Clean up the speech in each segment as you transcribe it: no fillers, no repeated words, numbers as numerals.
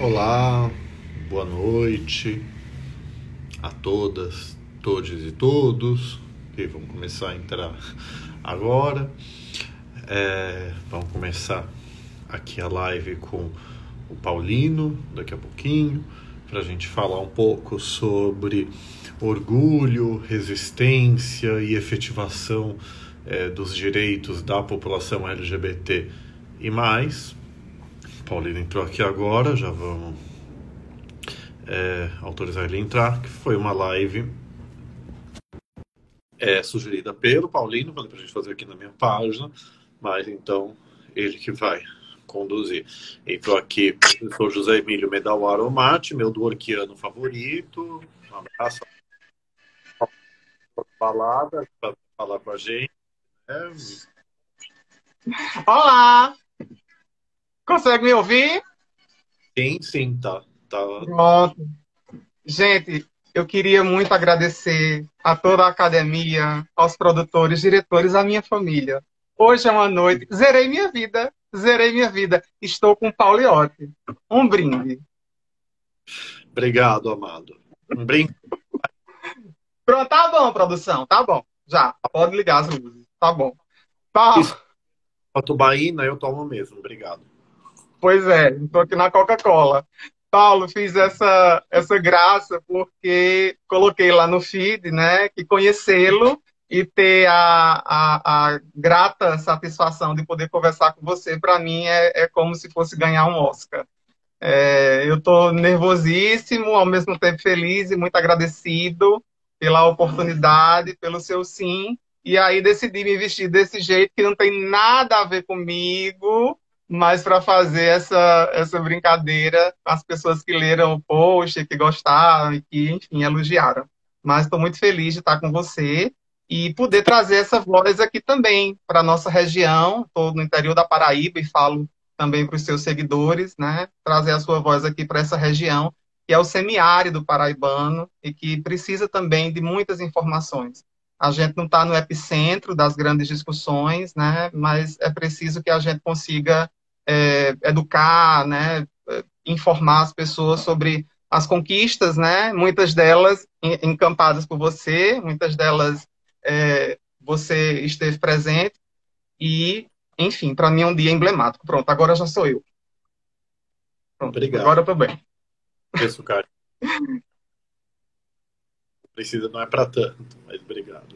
Olá, boa noite a todas, todos e todos que vão começar a entrar agora. Vamos começar aqui a live com o Paulino daqui a pouquinho, para a gente falar um pouco sobre orgulho, resistência e efetivação dos direitos da população LGBT e mais. O Paulino entrou aqui agora, já vamos autorizar ele a entrar, que foi uma live sugerida pelo Paulino, falei pra gente fazer aqui na minha página, mas então ele que vai conduzir. Entrou aqui o professor José Emílio Medal Aromati, meu dworkiano favorito. Um abraço, balada, para falar com a gente. Olá! Consegue me ouvir? Sim, tá. Pronto. Gente, eu queria muito agradecer a toda a academia, aos produtores, diretores, à minha família. Hoje é uma noite. Zerei minha vida. Zerei minha vida. Estou com Pauliotti. Um brinde. Obrigado, amado. Um brinde. Pronto, tá bom, produção. Tá bom. Já. Pode ligar as luzes. Tá bom. Paulo, Isso, a tubaína eu tomo mesmo, obrigado. pois é, estou aqui na Coca-Cola. Paulo, fiz essa graça porque coloquei lá no feed, né, que conhecê-lo e ter a grata satisfação de poder conversar com você, para mim, é como se fosse ganhar um Oscar. Eu estou nervosíssimo, ao mesmo tempo feliz e muito agradecido pela oportunidade, pelo seu sim. E aí decidi me vestir desse jeito, que não tem nada a ver comigo, mas para fazer essa brincadeira com as pessoas que leram o post, que gostaram e que, enfim, elogiaram. Mas estou muito feliz de estar com você e poder trazer essa voz aqui também para a nossa região. Estou no interior da Paraíba e falo também para os seus seguidores, né? Trazer a sua voz aqui para essa região, que é o semiárido paraibano e que precisa também de muitas informações. A gente não está no epicentro das grandes discussões, né? Mas é preciso que a gente consiga educar, né? Informar as pessoas sobre as conquistas, né? Muitas delas encampadas por você, muitas delas você esteve presente e, enfim, para mim é um dia emblemático. Pronto, agora já sou eu. Pronto, agora Obrigado. eu tô bem. Esse cara precisa, não é para tanto, mas obrigado.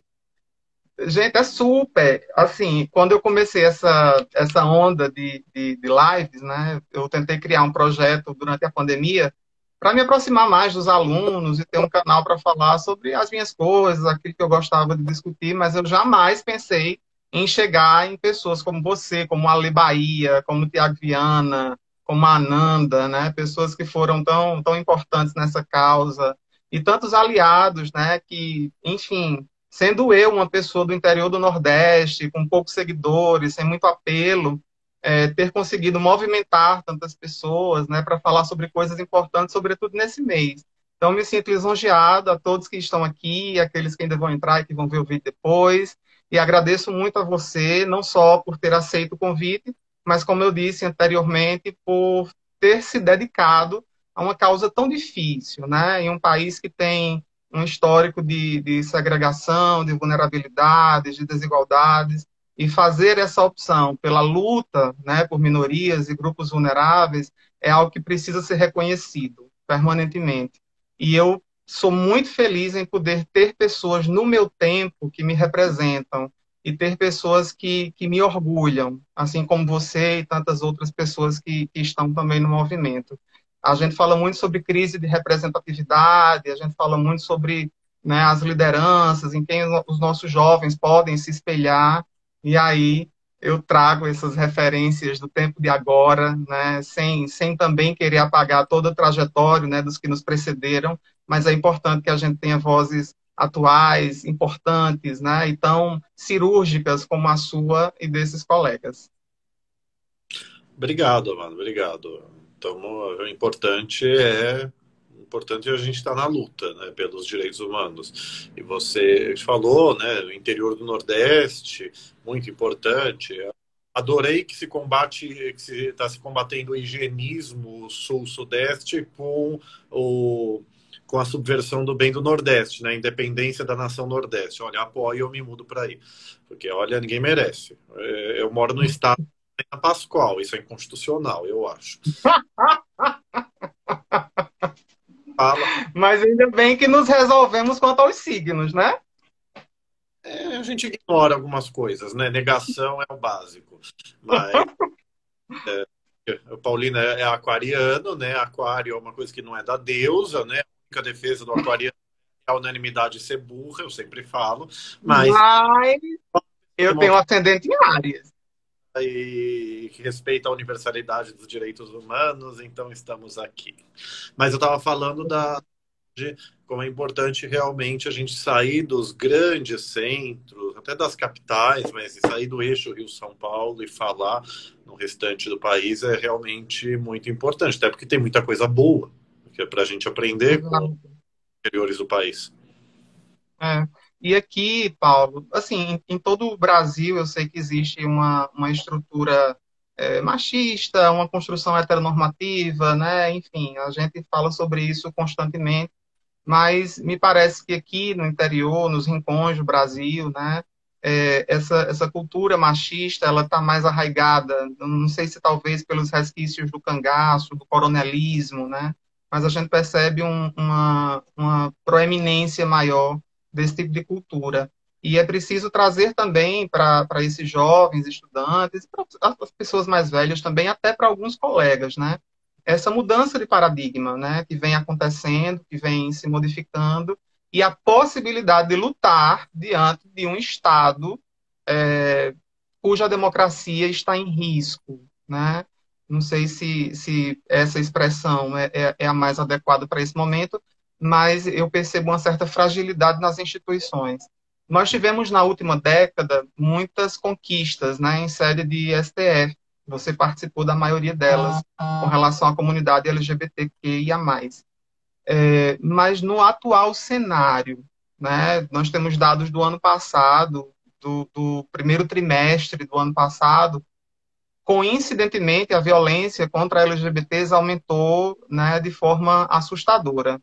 Gente, é super. Assim, quando eu comecei essa onda de lives, né, eu tentei criar um projeto durante a pandemia para me aproximar mais dos alunos e ter um canal para falar sobre as minhas coisas, aquilo que eu gostava de discutir, mas eu jamais pensei em chegar em pessoas como você, como a Ale Bahia, como o Tiago Viana, como a Ananda, né, pessoas que foram tão importantes nessa causa, e tantos aliados, né, que, enfim, sendo eu uma pessoa do interior do Nordeste, com poucos seguidores, sem muito apelo, ter conseguido movimentar tantas pessoas, né, para falar sobre coisas importantes, sobretudo nesse mês. Então, me sinto lisonjeado a todos que estão aqui, aqueles que ainda vão entrar e que vão ver o vídeo depois, e agradeço muito a você, não só por ter aceito o convite, mas, como eu disse anteriormente, por ter se dedicado a uma causa tão difícil, né, em um país que tem um histórico de segregação, de vulnerabilidades, de desigualdades, e fazer essa opção pela luta, né, por minorias e grupos vulneráveis é algo que precisa ser reconhecido permanentemente. E eu sou muito feliz em poder ter pessoas no meu tempo que me representam e ter pessoas que me orgulham, assim como você e tantas outras pessoas que estão também no movimento. A gente fala muito sobre crise de representatividade, a gente fala muito sobre, né, as lideranças, em quem os nossos jovens podem se espelhar, e aí eu trago essas referências do tempo de agora, né, sem também querer apagar toda a trajetória, né, dos que nos precederam, mas é importante que a gente tenha vozes atuais, importantes, né, e tão cirúrgicas como a sua e desses colegas. Obrigado, amado, obrigado. Então, o importante é a gente estar na luta, né, pelos direitos humanos. E você falou, né, o interior do Nordeste, muito importante. Adorei que se combate, que se está se combatendo o higienismo sul-sudeste com a subversão do bem do Nordeste, né? A independência da nação Nordeste. Olha, apoio, eu me mudo para aí. Porque, olha, ninguém merece. Eu moro no estado da Pascoal, isso é inconstitucional, eu acho. Fala, Mas ainda bem que nos resolvemos quanto aos signos, né? a gente ignora algumas coisas, né? Negação é o básico. Mas o Paulino é aquariano, né? Aquário é uma coisa que não é da deusa, né? A única defesa do aquariano é a unanimidade ser burra, eu sempre falo. Mas Mas eu tenho um ascendente em Áries. e que respeita a universalidade dos direitos humanos, então estamos aqui. Mas eu estava falando de como é importante realmente a gente sair dos grandes centros, até das capitais, mas sair do eixo Rio-São Paulo e falar no restante do país é realmente muito importante, até porque tem muita coisa boa que é para a gente aprender com os Exato. interiores do país. É. E aqui, Paulo, assim, em todo o Brasil, eu sei que existe uma estrutura machista, uma construção heteronormativa, né? Enfim, a gente fala sobre isso constantemente, mas me parece que aqui no interior, nos rincões do Brasil, né, essa cultura machista, ela está mais arraigada, não sei se talvez pelos resquícios do cangaço, do coronelismo, né, mas a gente percebe uma proeminência maior desse tipo de cultura. E é preciso trazer também para esses jovens estudantes, para as pessoas mais velhas também, até para alguns colegas, né, essa mudança de paradigma, né, que vem acontecendo, que vem se modificando, e a possibilidade de lutar diante de um Estado cuja democracia está em risco, né? Não sei se essa expressão é a mais adequada para esse momento, mas eu percebo uma certa fragilidade nas instituições. Nós tivemos na última década muitas conquistas, né, em sede de STF. Você participou da maioria delas com relação à comunidade LGBTQIA+. Mas no atual cenário, né, nós temos dados do ano passado, do primeiro trimestre do ano passado, coincidentemente, a violência contra LGBTs aumentou, né, de forma assustadora.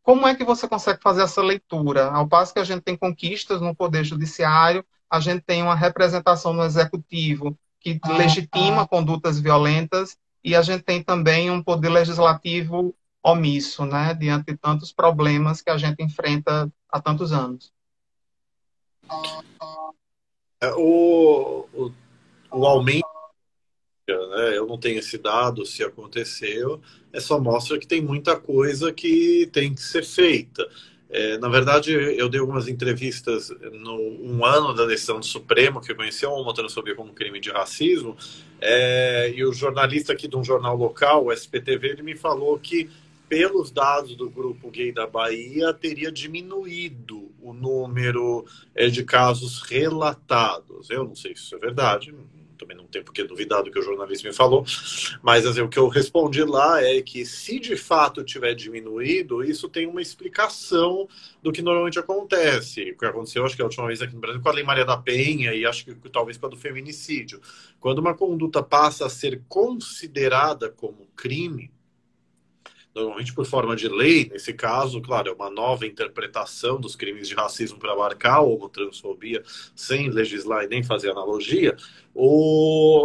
Como é que você consegue fazer essa leitura? Ao passo que a gente tem conquistas no Poder Judiciário, a gente tem uma representação no Executivo que legitima condutas violentas e a gente tem também um Poder Legislativo omisso, né, diante de tantos problemas que a gente enfrenta há tantos anos. O aumento, né, eu não tenho esse dado se aconteceu, só mostra que tem muita coisa que tem que ser feita. Na verdade, eu dei algumas entrevistas no um ano da decisão do Supremo, que eu conheci uma transfobia como crime de racismo, e o jornalista aqui de um jornal local, o SPTV, ele me falou que, pelos dados do Grupo Gay da Bahia, teria diminuído o número de casos relatados. Eu não sei se isso é verdade, também não tem por que duvidar do que o jornalista me falou, mas assim, o que eu respondi lá é que, se de fato tiver diminuído, isso tem uma explicação do que normalmente acontece. O que aconteceu, acho que a última vez aqui no Brasil, com a Lei Maria da Penha, e acho que talvez com a do feminicídio. Quando uma conduta passa a ser considerada como crime, normalmente por forma de lei, nesse caso, claro, é uma nova interpretação dos crimes de racismo para abarcar a homotransfobia, sem legislar e nem fazer analogia,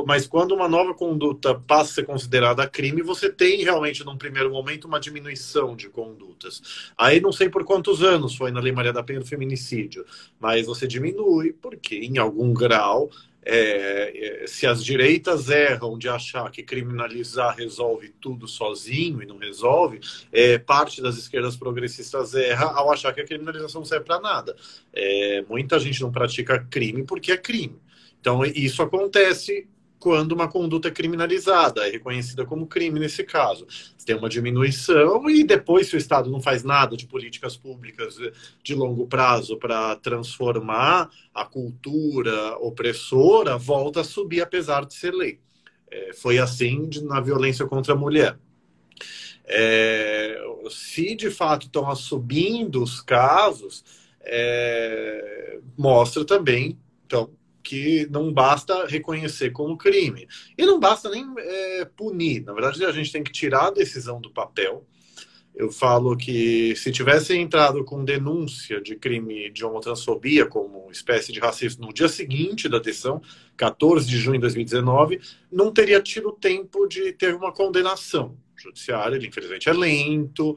mas quando uma nova conduta passa a ser considerada crime, você tem realmente, num primeiro momento, uma diminuição de condutas. Aí não sei por quantos anos foi na Lei Maria da Penha do feminicídio, mas você diminui, porque em algum grau se as direitas erram de achar que criminalizar resolve tudo sozinho e não resolve, parte das esquerdas progressistas erra ao achar que a criminalização não serve para nada. Muita gente não pratica crime porque é crime. Então, isso acontece quando uma conduta é criminalizada, é reconhecida como crime nesse caso. Tem uma diminuição e depois, se o Estado não faz nada de políticas públicas de longo prazo para transformar a cultura opressora, volta a subir apesar de ser lei. Foi assim na violência contra a mulher. Se de fato estão subindo os casos, mostra também então, que não basta reconhecer como crime. E não basta nem punir. Na verdade, a gente tem que tirar a decisão do papel. Eu falo que se tivesse entrado com denúncia de crime de homotransfobia como espécie de racismo no dia seguinte da decisão, 14 de junho de 2019, não teria tido tempo de ter uma condenação. O judiciário, ele, infelizmente, é lento,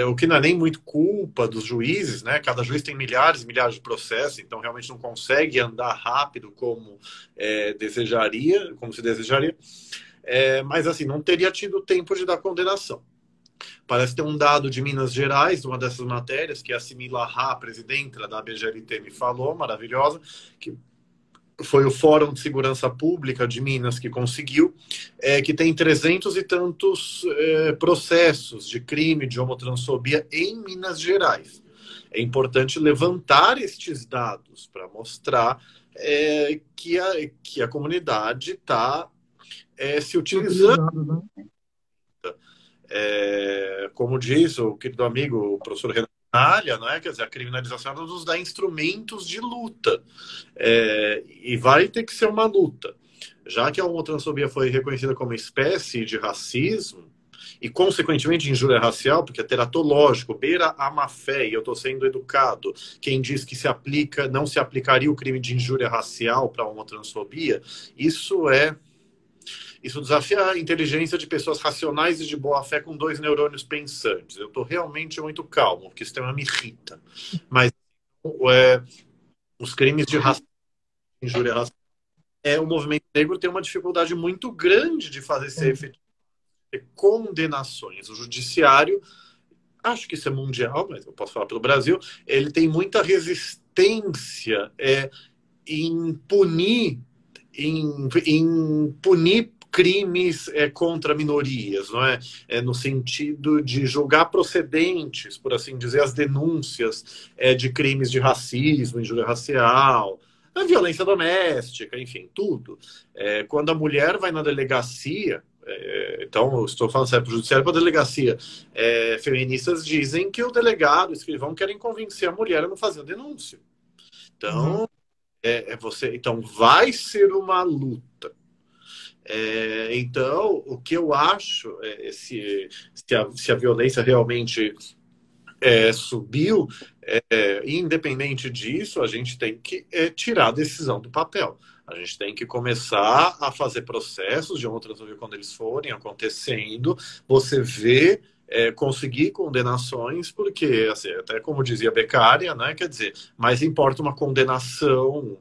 o que não é nem muito culpa dos juízes, né? Cada juiz tem milhares e milhares de processos, então realmente não consegue andar rápido como desejaria, como se desejaria. Mas assim, não teria tido tempo de dar condenação. Parece ter um dado de Minas Gerais, uma dessas matérias, que a Simila Rá, presidenta da BGLT, me falou, maravilhosa, que foi o Fórum de Segurança Pública de Minas que conseguiu, que tem 300 e tantos processos de crime de homotransfobia em Minas Gerais. É importante levantar estes dados para mostrar que a comunidade está se utilizando. Como diz o querido amigo, o professor Renan Alha, não é? Quer dizer, a criminalização nos dá instrumentos de luta. E vai ter que ser uma luta. Já que a homotransfobia foi reconhecida como espécie de racismo, e consequentemente injúria racial, porque é teratológico, beira a má-fé, e eu estou sendo educado, quem diz que não se aplicaria o crime de injúria racial para a homotransfobia, isso desafia a inteligência de pessoas racionais e de boa fé com 2 neurônios pensantes. Eu estou realmente muito calmo, porque esse tema me irrita. Mas os crimes de racismo, injúria racial, o movimento negro tem uma dificuldade muito grande de fazer ser efetivo condenações. O judiciário, acho que isso é mundial, mas eu posso falar pelo Brasil, ele tem muita resistência em punir crimes contra minorias, não é? No sentido de julgar procedentes, por assim dizer, as denúncias de crimes de racismo, injúria racial, a violência doméstica, enfim, tudo. Quando a mulher vai na delegacia, então eu estou falando sério para o judiciário, para a delegacia, feministas dizem que o delegado, o escrivão, querem convencer a mulher a não fazer a denúncia. Então, então vai ser uma luta. Então, o que eu acho, se a violência realmente subiu, independente disso, a gente tem que tirar a decisão do papel. A gente tem que começar a fazer processos de homotransfobia quando eles forem acontecendo. Você vê conseguir condenações, porque, assim, até como dizia Beccaria, né, quer dizer, mais importa uma condenação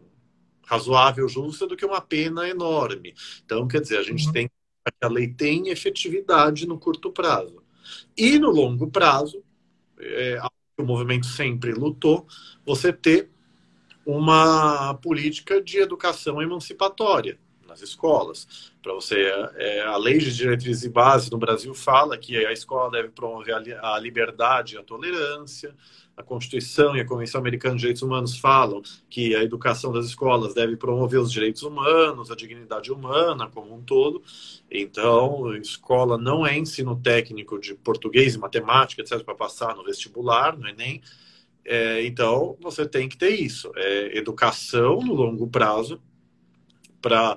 razoável, justa, do que uma pena enorme. Então, quer dizer, a gente tem que a lei tenha efetividade no curto prazo. E no longo prazo, o movimento sempre lutou, você ter uma política de educação emancipatória nas escolas. Para você, a Lei de Diretrizes e Bases no Brasil fala que a escola deve promover a liberdade e a tolerância. A Constituição e a Convenção Americana de Direitos Humanos falam que a educação das escolas deve promover os direitos humanos, a dignidade humana como um todo. Então, escola não é ensino técnico de português e matemática, etc., para passar no vestibular, no Enem. Então, você tem que ter isso. Educação no longo prazo para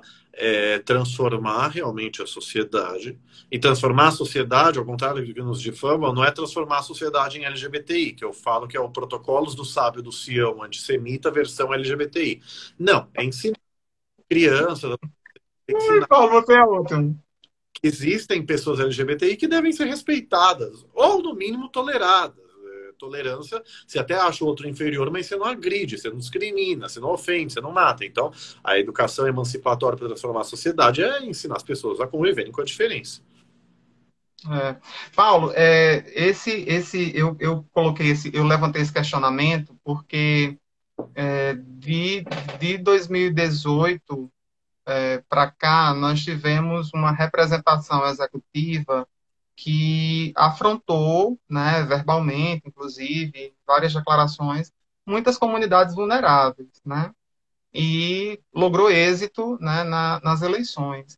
transformar realmente a sociedade. E transformar a sociedade, ao contrário do que nos difamam, não é transformar a sociedade em LGBTI, que eu falo que é o Protocolos do Sábio do Sião antissemita versão LGBTI. Não, é ensinar crianças... Paulo, você é ótimo. Existem pessoas LGBTI que devem ser respeitadas, ou no mínimo toleradas. Tolerância, você até acha o outro inferior, mas você não agride, você não discrimina, você não ofende, você não mata. Então, a educação emancipatória para transformar a sociedade é ensinar as pessoas a conviverem com a diferença. Paulo, eu levantei esse questionamento porque de 2018 para cá nós tivemos uma representação executiva que afrontou, né, verbalmente, inclusive, várias declarações, muitas comunidades vulneráveis, né, e logrou êxito, né, nas eleições.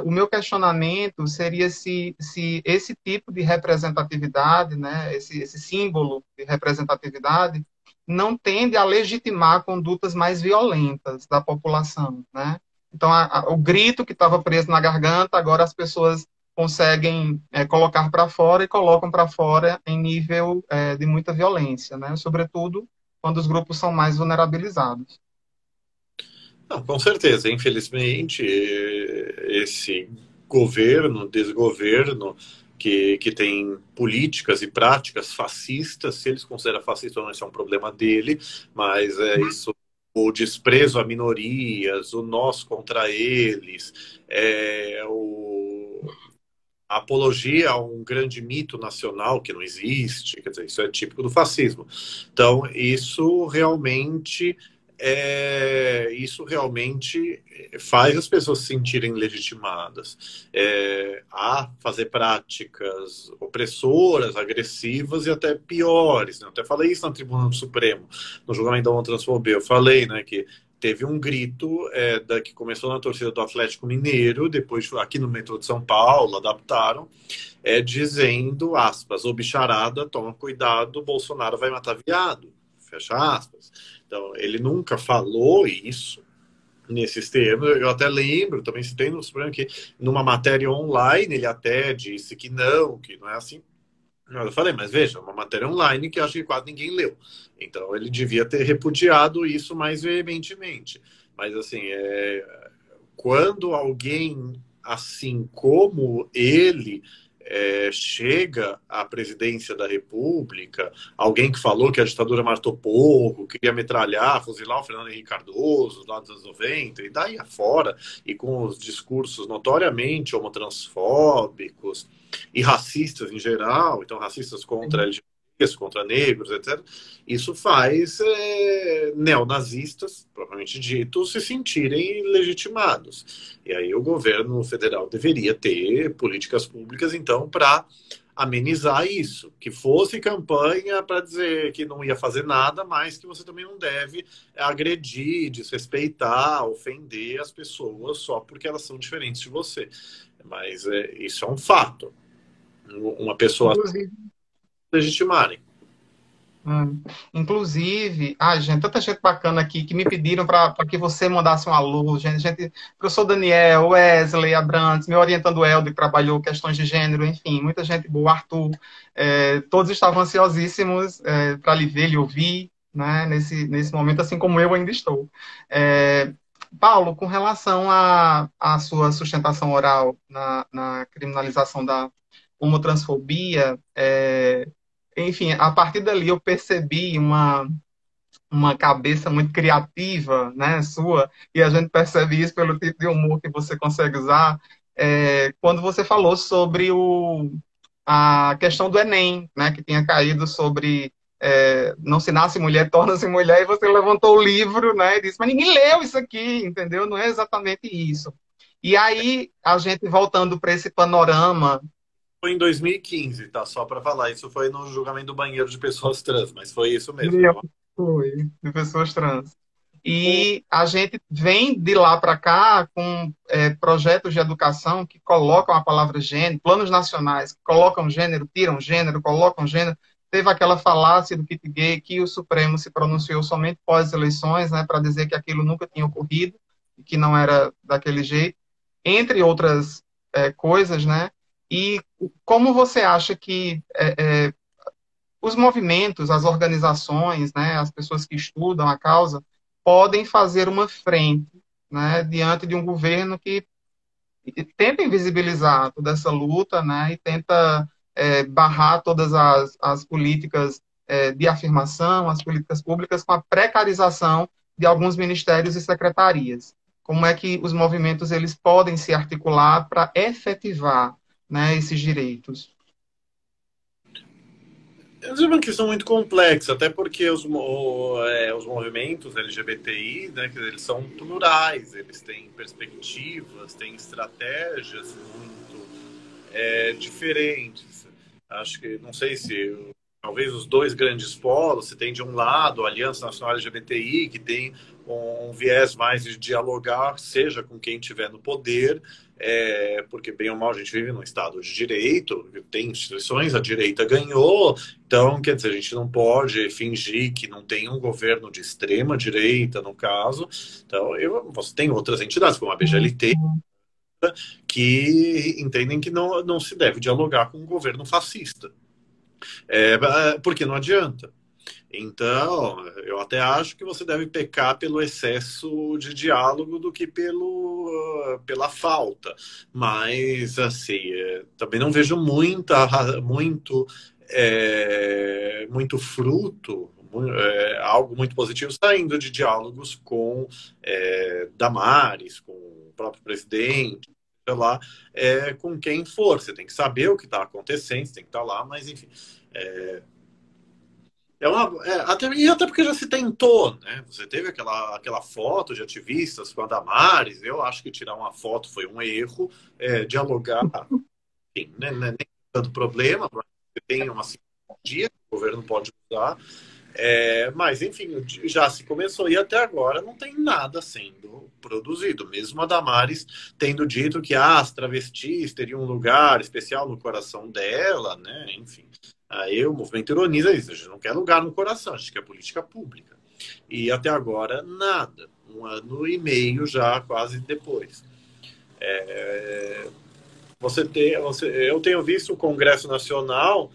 O meu questionamento seria se esse tipo de representatividade, né, esse símbolo de representatividade, não tende a legitimar condutas mais violentas da população, né? Então, o grito que estava preso na garganta, agora as pessoas conseguem colocar para fora e colocam para fora em nível de muita violência, né? Sobretudo quando os grupos são mais vulnerabilizados. Não, com certeza, infelizmente, esse governo, desgoverno, que tem políticas e práticas fascistas, se eles consideram fascista ou não, isso é um problema dele, mas é isso, o desprezo a minorias, o nós contra eles, a apologia a um grande mito nacional que não existe, quer dizer, isso é típico do fascismo. Então, isso realmente faz as pessoas se sentirem legitimadas a fazer práticas opressoras, agressivas e até piores. Né? Eu até falei isso na Tribuna do Supremo, no julgamento da homotransfobia. Eu falei, né, que teve um grito que começou na torcida do Atlético Mineiro, depois aqui no metrô de São Paulo, adaptaram, dizendo, aspas, ô bicharada, toma cuidado, Bolsonaro vai matar viado, fecha aspas. Então, ele nunca falou isso nesses termos. Eu até lembro, também citei no Supremo, que numa matéria online ele até disse que não é assim. Eu falei, mas veja, uma matéria online que acho que quase ninguém leu. Então ele devia ter repudiado isso mais veementemente. Mas assim, quando alguém assim como ele chega à presidência da República, alguém que falou que a ditadura matou pouco, queria metralhar, fuzilar o Fernando Henrique Cardoso lá dos anos 90, e daí afora, e com os discursos notoriamente homotransfóbicos e racistas em geral, então racistas contra LGBTs, contra negros, etc. Isso faz neonazistas, propriamente dito, se sentirem legitimados. E aí o governo federal deveria ter políticas públicas, então, para amenizar isso, que fosse campanha para dizer que não ia fazer nada, mas que você também não deve agredir, desrespeitar, ofender as pessoas só porque elas são diferentes de você. Mas isso é um fato. Uma pessoa Inclusive, legitimarem. Inclusive, gente, tanta gente bacana aqui que me pediram para que você mandasse um alô, gente, professor Daniel, Wesley, Abrantes, me orientando Helder, que trabalhou questões de gênero, enfim, muita gente boa, Arthur, todos estavam ansiosíssimos para lhe ver, lhe ouvir, né, nesse momento, assim como eu ainda estou. Paulo, com relação à sua sustentação oral na criminalização da homotransfobia, enfim, a partir dali eu percebi uma cabeça muito criativa, né, sua, e a gente percebe isso pelo tipo de humor que você consegue usar, quando você falou sobre a questão do Enem, né, que tinha caído sobre não se nasce mulher, torna-se mulher, e você levantou o livro, né, e disse, mas ninguém leu isso aqui, entendeu? Não é exatamente isso. E aí, a gente voltando para esse panorama. Foi em 2015, tá? Só para falar. Isso foi no julgamento do banheiro de pessoas trans, mas foi isso mesmo. Meu, foi, de pessoas trans. E a gente vem de lá para cá com projetos de educação que colocam a palavra gênero, planos nacionais que colocam gênero, tiram gênero, colocam gênero. Teve aquela falácia do kit gay que o Supremo se pronunciou somente pós-eleições, né, para dizer que aquilo nunca tinha ocorrido e que não era daquele jeito, entre outras coisas, né? E como você acha que os movimentos, as organizações, né, as pessoas que estudam a causa, podem fazer uma frente, né, diante de um governo que tenta invisibilizar toda essa luta, né, e tenta barrar todas as políticas de afirmação, as políticas públicas, com a precarização de alguns ministérios e secretarias. Como é que os movimentos eles podem se articular para efetivar, né, esses direitos? É uma questão muito complexa, até porque os movimentos LGBTI, né, eles são plurais, eles têm perspectivas, têm estratégias muito diferentes. Acho que, não sei se talvez os dois grandes polos, se tem de um lado a Aliança Nacional LGBTI, que tem um viés mais de dialogar, seja com quem estiver no poder, porque bem ou mal a gente vive num Estado de direito, tem instituições, a direita ganhou, então, quer dizer, a gente não pode fingir que não tem um governo de extrema direita, no caso. Então, você tem outras entidades, como a BGLT, que entendem que não se deve dialogar com um governo fascista. Porque não adianta. Então, eu até acho que você deve pecar pelo excesso de diálogo do que pela falta. Mas, assim, também não vejo muito fruto, algo muito positivo saindo de diálogos com Damares, com o próprio presidente, sei lá, com quem for. Você tem que saber o que está acontecendo, você tem que estar lá, mas, enfim. Até porque já se tentou, né? Você teve aquela foto de ativistas com a Damares. Eu acho que tirar uma foto foi um erro. Dialogar, enfim, né? Nem tanto problema, mas você tem uma simpatia que o governo pode usar. Mas, enfim, já se começou e até agora não tem nada sendo produzido. Mesmo a Damares tendo dito que as travestis teriam um lugar especial no coração dela, né? Enfim. Aí o movimento ironiza isso, a gente não quer lugar no coração, a gente quer política pública. E até agora, nada. 1 ano e meio já, quase depois. Eu tenho visto o Congresso Nacional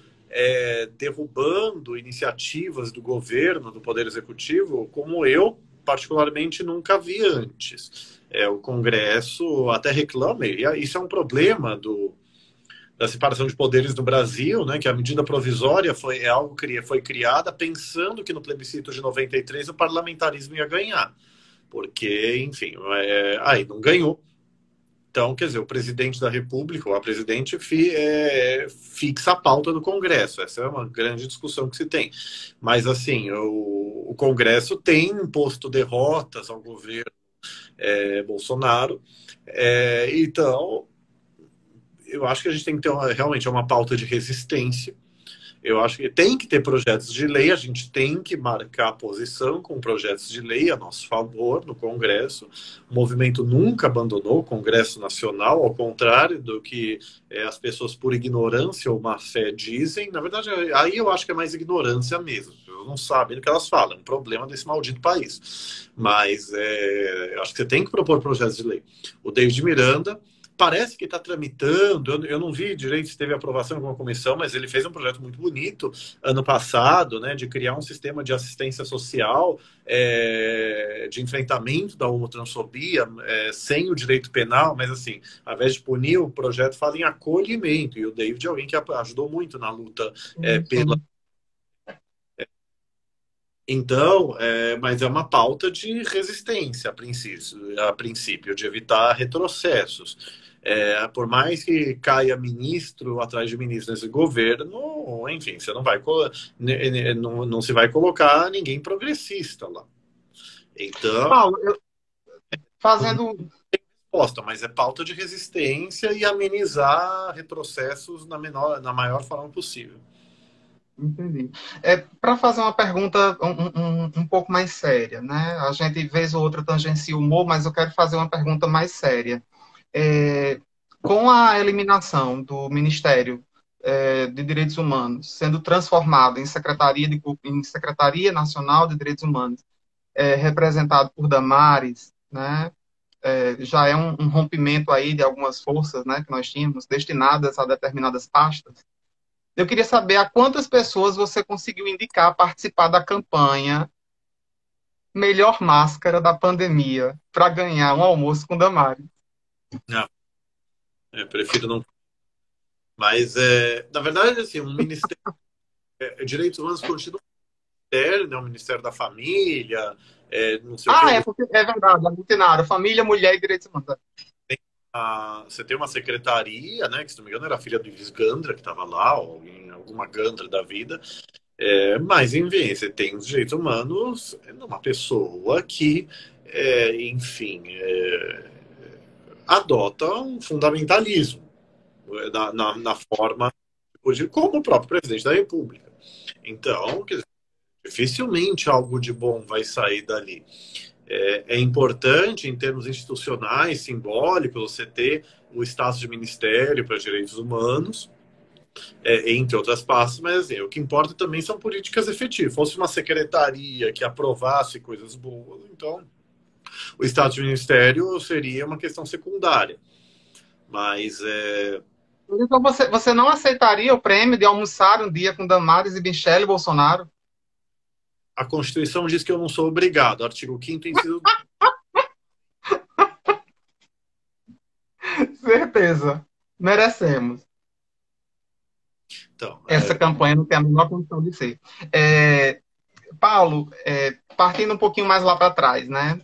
derrubando iniciativas do governo, do Poder Executivo, como eu, particularmente, nunca vi antes. O Congresso até reclama, e isso é um problema da separação de poderes no Brasil, né, que a medida provisória foi algo que foi criada pensando que no plebiscito de 93 o parlamentarismo ia ganhar. Porque, enfim, aí não ganhou. Então, quer dizer, o presidente da República, ou a presidente, fixa a pauta do Congresso. Essa é uma grande discussão que se tem. Mas, assim, o Congresso tem imposto derrotas ao governo Bolsonaro. Então, eu acho que a gente tem que ter realmente uma pauta de resistência. Eu acho que tem que ter projetos de lei, a gente tem que marcar a posição com projetos de lei a nosso favor no Congresso. O movimento nunca abandonou o Congresso Nacional, ao contrário do que as pessoas por ignorância ou má fé dizem. Na verdade, aí eu acho que é mais ignorância mesmo. Elas não sabem do que elas falam, é um problema desse maldito país. Mas eu acho que você tem que propor projetos de lei. O David Miranda parece que está tramitando, eu não vi direito se teve aprovação em alguma comissão, mas ele fez um projeto muito bonito ano passado, né, de criar um sistema de assistência social, de enfrentamento da homotransfobia, sem o direito penal, mas assim, ao invés de punir, o projeto fala em acolhimento, e o David é alguém que ajudou muito na luta pela... Então, mas é uma pauta de resistência a princípio, de evitar retrocessos. Por mais que caia ministro atrás de ministro nesse governo, enfim, você não se vai colocar ninguém progressista lá. Então, Paulo, não fazendo. tem resposta, mas é pauta de resistência e amenizar retrocessos na maior forma possível. Entendi. Para fazer uma pergunta um pouco mais séria, né? A gente, vez ou outra, tangencia o humor, mas eu quero fazer uma pergunta mais séria. Com a eliminação do Ministério de Direitos Humanos, sendo transformado em Secretaria Nacional de Direitos Humanos, representado por Damares, né? Já é um rompimento aí de algumas forças, né, que nós tínhamos destinadas a determinadas pastas. Eu queria saber a quantas pessoas você conseguiu indicar participar da campanha Melhor Máscara da Pandemia para ganhar um almoço com Damares. Não, eu prefiro não. Mas, na verdade, assim, o Ministério de Direitos Humanos continua um ministério, né, o Ministério da Família, não sei o que. Porque é verdade, aglutinado, Família, Mulher e Direitos Humanos. Você tem uma secretaria, né, que se não me engano era a filha do Ives Gandra, que estava lá, ou alguma Gandra da vida. Mas, enfim, você tem os direitos humanos numa pessoa que, enfim, adota um fundamentalismo na forma, como o próprio presidente da República. Então, quer dizer, dificilmente algo de bom vai sair dali. É importante, em termos institucionais, simbólicos, você ter o status de Ministério para Direitos Humanos, entre outras pastas, mas assim, o que importa também são políticas efetivas. Se fosse uma secretaria que aprovasse coisas boas, então o status de Ministério seria uma questão secundária. Mas Então você não aceitaria o prêmio de almoçar um dia com Damares e Michele Bolsonaro? a Constituição diz que eu não sou obrigado. Artigo 5º, inciso. Certeza. Merecemos. Então, Essa campanha não tem a menor condição de ser. É, Paulo, partindo um pouquinho mais lá para trás, né?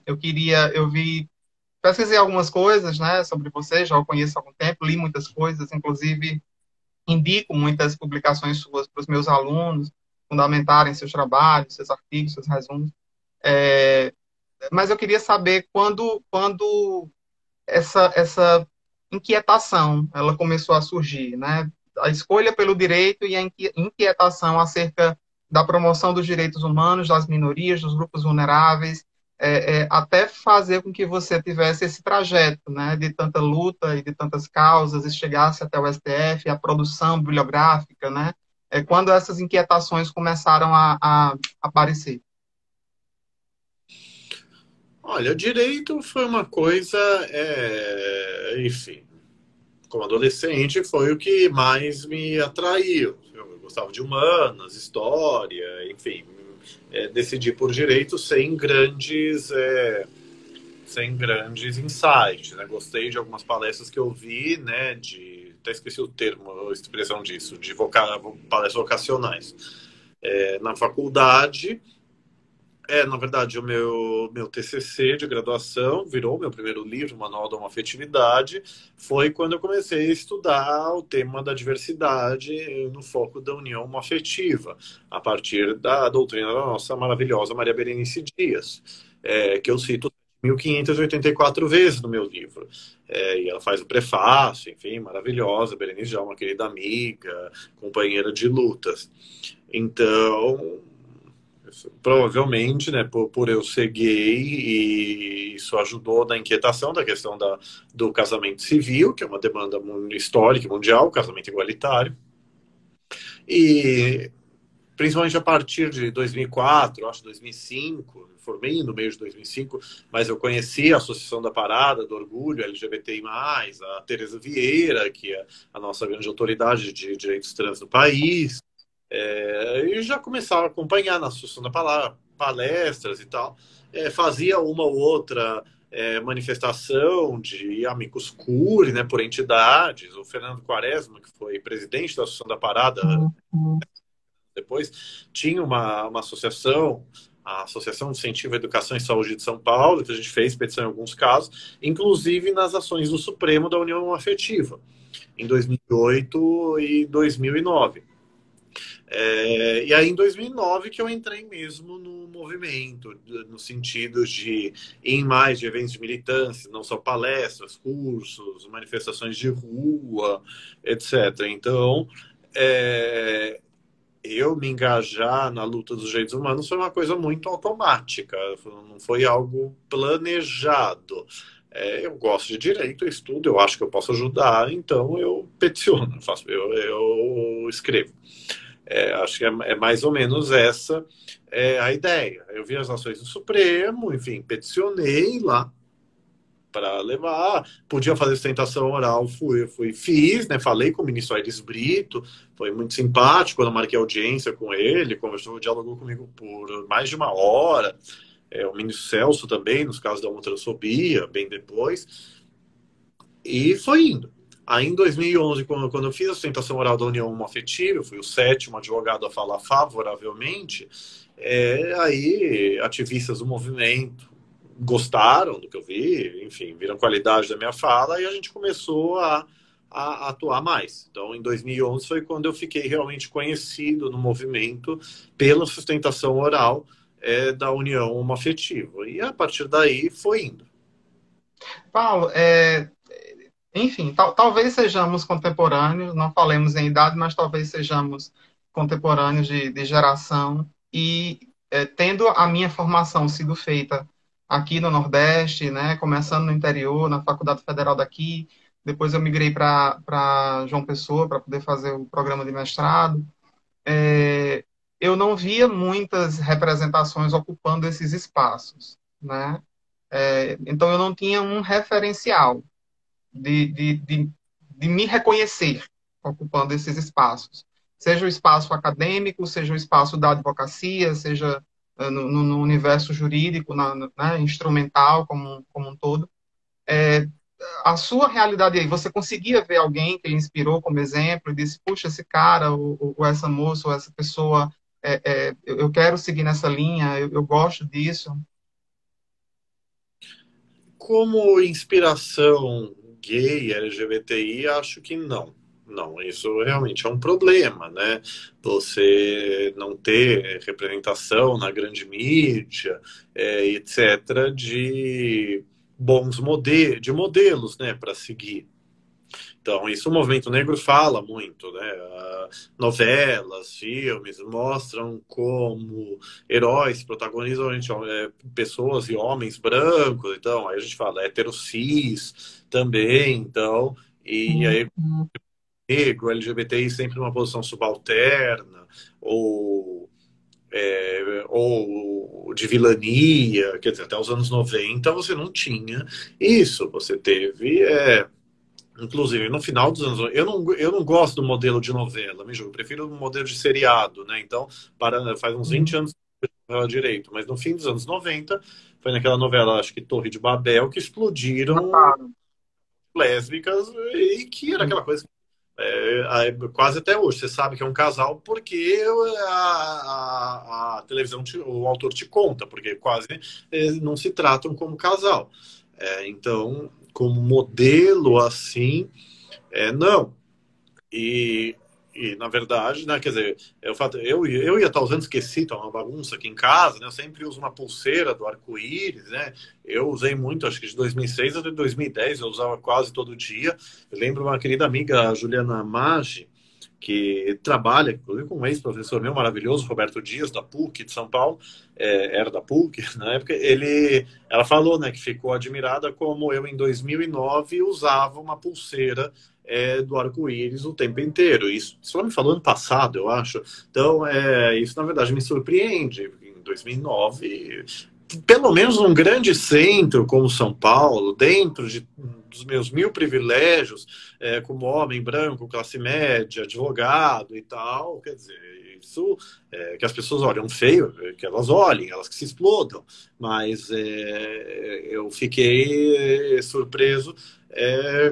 Pesquisei algumas coisas, né, sobre você, já o conheço há algum tempo, li muitas coisas, inclusive indico muitas publicações suas para os meus alunos fundamentarem seus trabalhos, seus artigos, seus resumos. É, mas eu queria saber quando essa inquietação ela começou a surgir, né? A escolha pelo direito e a inquietação acerca da promoção dos direitos humanos, das minorias, dos grupos vulneráveis, até fazer com que você tivesse esse trajeto, né, de tanta luta e de tantas causas, e chegasse até o STF, a produção bibliográfica, né? Quando essas inquietações começaram a aparecer. olha, o direito foi uma coisa, enfim, como adolescente, foi o que mais me atraiu. Eu gostava de humanas, história, enfim, decidi por direito sem grandes insights, né? Gostei de algumas palestras que eu vi, né? Até esqueci o termo, a expressão disso, de palestras vocacionais. Na faculdade, na verdade, o meu TCC de graduação virou meu primeiro livro, Manual da Homoafetividade, foi quando eu comecei a estudar o tema da diversidade no foco da união homoafetiva, a partir da doutrina da nossa maravilhosa Maria Berenice Dias, que eu cito 1584 vezes no meu livro. E ela faz o prefácio, enfim, maravilhosa. Berenice já é uma querida amiga, companheira de lutas. Então, provavelmente, né, por eu ser gay, e isso ajudou na inquietação da questão do casamento civil, que é uma demanda histórica mundial, casamento igualitário. E principalmente a partir de 2004, acho 2005, formei no meio de 2005, mas eu conheci a Associação da Parada, do Orgulho LGBTI+, a Tereza Vieira, que é a nossa grande autoridade de direitos trans no país, e já começava a acompanhar na Associação da Parada, palestras e tal, fazia uma ou outra manifestação de amicus curiae, né, por entidades. O Fernando Quaresma, que foi presidente da Associação da Parada, depois tinha uma associação, a Associação de Incentivo à Educação e Saúde de São Paulo, que a gente fez petição em alguns casos, inclusive nas ações do Supremo da União Afetiva, em 2008 e 2009. E aí, em 2009, que eu entrei mesmo no movimento, no sentido de ir em mais de eventos de militância, não só palestras, cursos, manifestações de rua, etc. Então, eu me engajar na luta dos direitos humanos foi uma coisa muito automática, não foi algo planejado. Eu gosto de direito, eu estudo, eu acho que eu posso ajudar, então eu peticiono, eu escrevo. Acho que é mais ou menos essa a ideia. Eu vi as ações do Supremo, enfim, peticionei lá para levar. Podia fazer sustentação oral, fiz, né? Falei com o ministro Aires Brito, foi muito simpático quando eu marquei audiência com ele, conversou, dialogou comigo por mais de uma hora. O ministro Celso também, nos casos da homotransfobia, bem depois. E foi indo. Aí, em 2011, quando eu fiz a sustentação oral da União Homoafetiva, eu fui o 7º advogado a falar favoravelmente, aí ativistas do movimento gostaram do que eu vi, enfim, viram qualidade da minha fala, e a gente começou a atuar mais. Então, em 2011 foi quando eu fiquei realmente conhecido no movimento pela sustentação oral da União Homoafetiva. E a partir daí foi indo. Paulo, enfim, talvez sejamos contemporâneos, não falemos em idade, mas talvez sejamos contemporâneos de geração, e tendo a minha formação sido feita aqui no Nordeste, né? Começando no interior, na Faculdade Federal daqui. Depois eu migrei para João Pessoa para poder fazer o programa de mestrado. Eu não via muitas representações ocupando esses espaços, né? Então eu não tinha um referencial de, de, de, de me reconhecer ocupando esses espaços. Seja o espaço acadêmico, seja o espaço da advocacia, seja no universo jurídico, né, instrumental como um todo. A sua realidade aí, você conseguia ver alguém que lhe inspirou como exemplo e disse, puxa, esse cara, ou essa moça, ou essa pessoa, eu quero seguir nessa linha, eu gosto disso. Como inspiração gay, LGBTI, acho que não. Não, isso realmente é um problema, né? Você não ter representação na grande mídia, etc., de de modelos, né, para seguir. Então, isso o movimento negro fala muito, né? Novelas, filmes mostram como heróis protagonizam pessoas e homens brancos, então aí a gente fala hétero cis também, então, e aí Uhum. negro, LGBTI sempre numa posição subalterna, ou, ou de vilania, quer dizer, até os anos 90 você não tinha isso, você teve. Inclusive, no final dos anos, eu não gosto do modelo de novela, me julgo, eu prefiro o modelo de seriado, né? Então, faz uns 20 Uhum. anos que eu não novela direito, mas no fim dos anos 90 foi naquela novela, acho que Torre de Babel, que explodiram Claro. lésbicas e que era aquela coisa quase até hoje. Você sabe que é um casal porque a televisão, o autor te conta, porque quase não se tratam como casal. Então, como modelo assim. Não. E, na verdade, né, quer dizer, eu ia estar usando, esqueci, tá uma bagunça aqui em casa, né? Eu sempre uso uma pulseira do arco-íris, né? Eu usei muito, acho que de 2006 até 2010, eu usava quase todo dia. Eu lembro uma querida amiga, a Juliana Maggi, que trabalha, inclusive, com um ex-professor meu maravilhoso, Roberto Dias, da PUC de São Paulo, era da PUC na época, ela falou, né, que ficou admirada como eu, em 2009, usava uma pulseira do arco-íris o tempo inteiro. Isso ela me falou ano passado, eu acho. Então, isso, na verdade, me surpreende. Em 2009, pelo menos num grande centro como São Paulo, dentro dos meus mil privilégios, como homem branco, classe média, advogado e tal, quer dizer, isso que as pessoas olham feio, que elas olhem, elas que se explodam, mas eu fiquei surpreso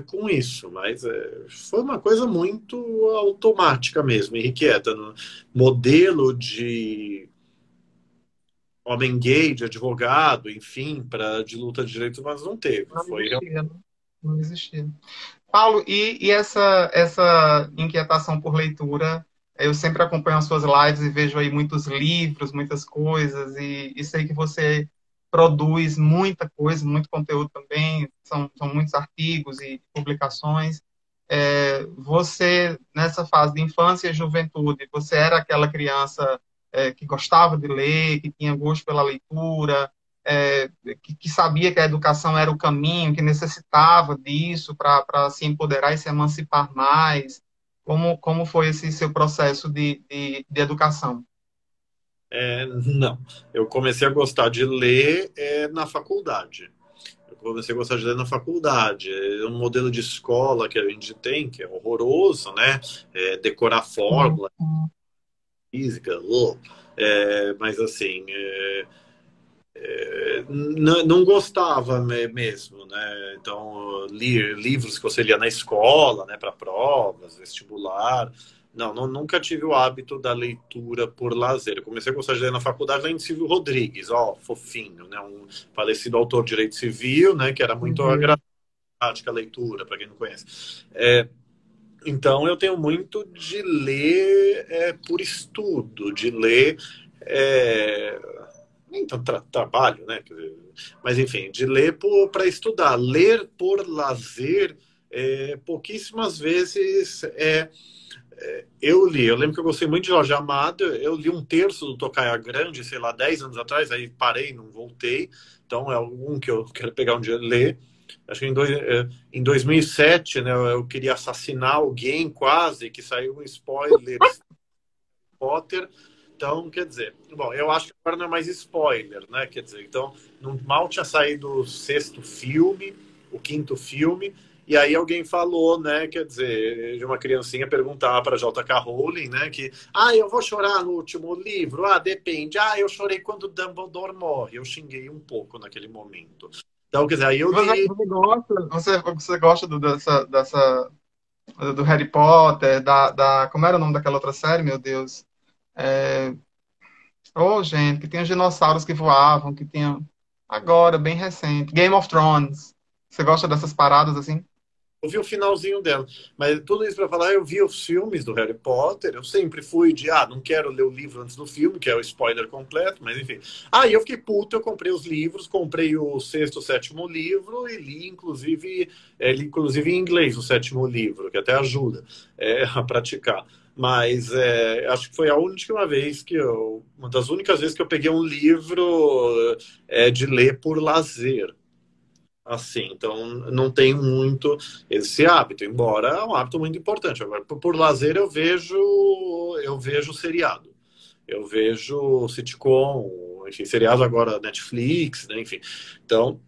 com isso, mas foi uma coisa muito automática mesmo, irrequieta, no modelo de homem gay, de advogado, enfim, de luta de direitos humanos não teve. Não Foi existia, né? Não existia. Paulo, e essa inquietação por leitura? Eu sempre acompanho as suas lives e vejo aí muitos livros, muitas coisas, e sei que você produz muita coisa, muito conteúdo também, são muitos artigos e publicações. Você, nessa fase de infância e juventude, você era aquela criança que gostava de ler, que tinha gosto pela leitura, é, que sabia que a educação era o caminho, que necessitava disso para se empoderar e se emancipar mais? Como foi esse seu processo de educação? não. Eu comecei a gostar de ler na faculdade. Eu comecei a gostar de ler na faculdade. É um modelo de escola que a gente tem, que é horroroso, né? Decorar fórmula física, mas assim, não gostava mesmo, né? Então, li livros que você lia na escola, né, para provas, vestibular. Não, nunca tive o hábito da leitura por lazer. Eu comecei a gostar de ler na faculdade lendo Silvio Rodrigues, ó, fofinho, né? Um falecido autor de direito civil, né? Que era muito Uhum. agradável a leitura, para quem não conhece. Então, eu tenho muito de ler por estudo, de ler é, então, trabalho, né? Quer dizer, mas enfim, de ler para estudar. Ler por lazer, pouquíssimas vezes eu li. Eu lembro que eu gostei muito de Jorge Amado. Eu li um terço do Tocaia Grande, sei lá, 10 anos atrás. Aí parei, não voltei. Então é algum que eu quero pegar um dia e ler. Acho que em 2007, né, eu queria assassinar alguém quase, que saiu um spoiler de Potter. Então, quer dizer, bom, eu acho que agora não é mais spoiler, né? Quer dizer, então, mal tinha saído o sexto filme, o quinto filme, e aí alguém falou, né? Quer dizer, de uma criancinha perguntar para J.K. Rowling, né? Que, eu vou chorar no último livro? Depende. Eu chorei quando Dumbledore morre. Eu xinguei um pouco naquele momento. Então, quer dizer, aí eu Você, li. você gosta, você gosta do Harry Potter, como era o nome daquela outra série, meu Deus? É, gente, que tinha os dinossauros que voavam, que tinha agora, bem recente, Game of Thrones. Você gosta dessas paradas assim? Eu vi o finalzinho dela. Mas tudo isso para falar, eu vi os filmes do Harry Potter. Eu sempre fui de, não quero ler o livro antes do filme, que é o spoiler completo, mas enfim. Aí eu fiquei puto, eu comprei os livros, comprei o sexto, o sétimo livro e li inclusive em inglês o sétimo livro, que até ajuda a praticar. Mas acho que foi a última vez uma das únicas vezes que eu peguei um livro de ler por lazer. Assim, então não tenho muito esse hábito, embora é um hábito muito importante. Agora, por lazer eu vejo seriado, eu vejo sitcom, enfim, seriado agora Netflix, né, enfim. Então,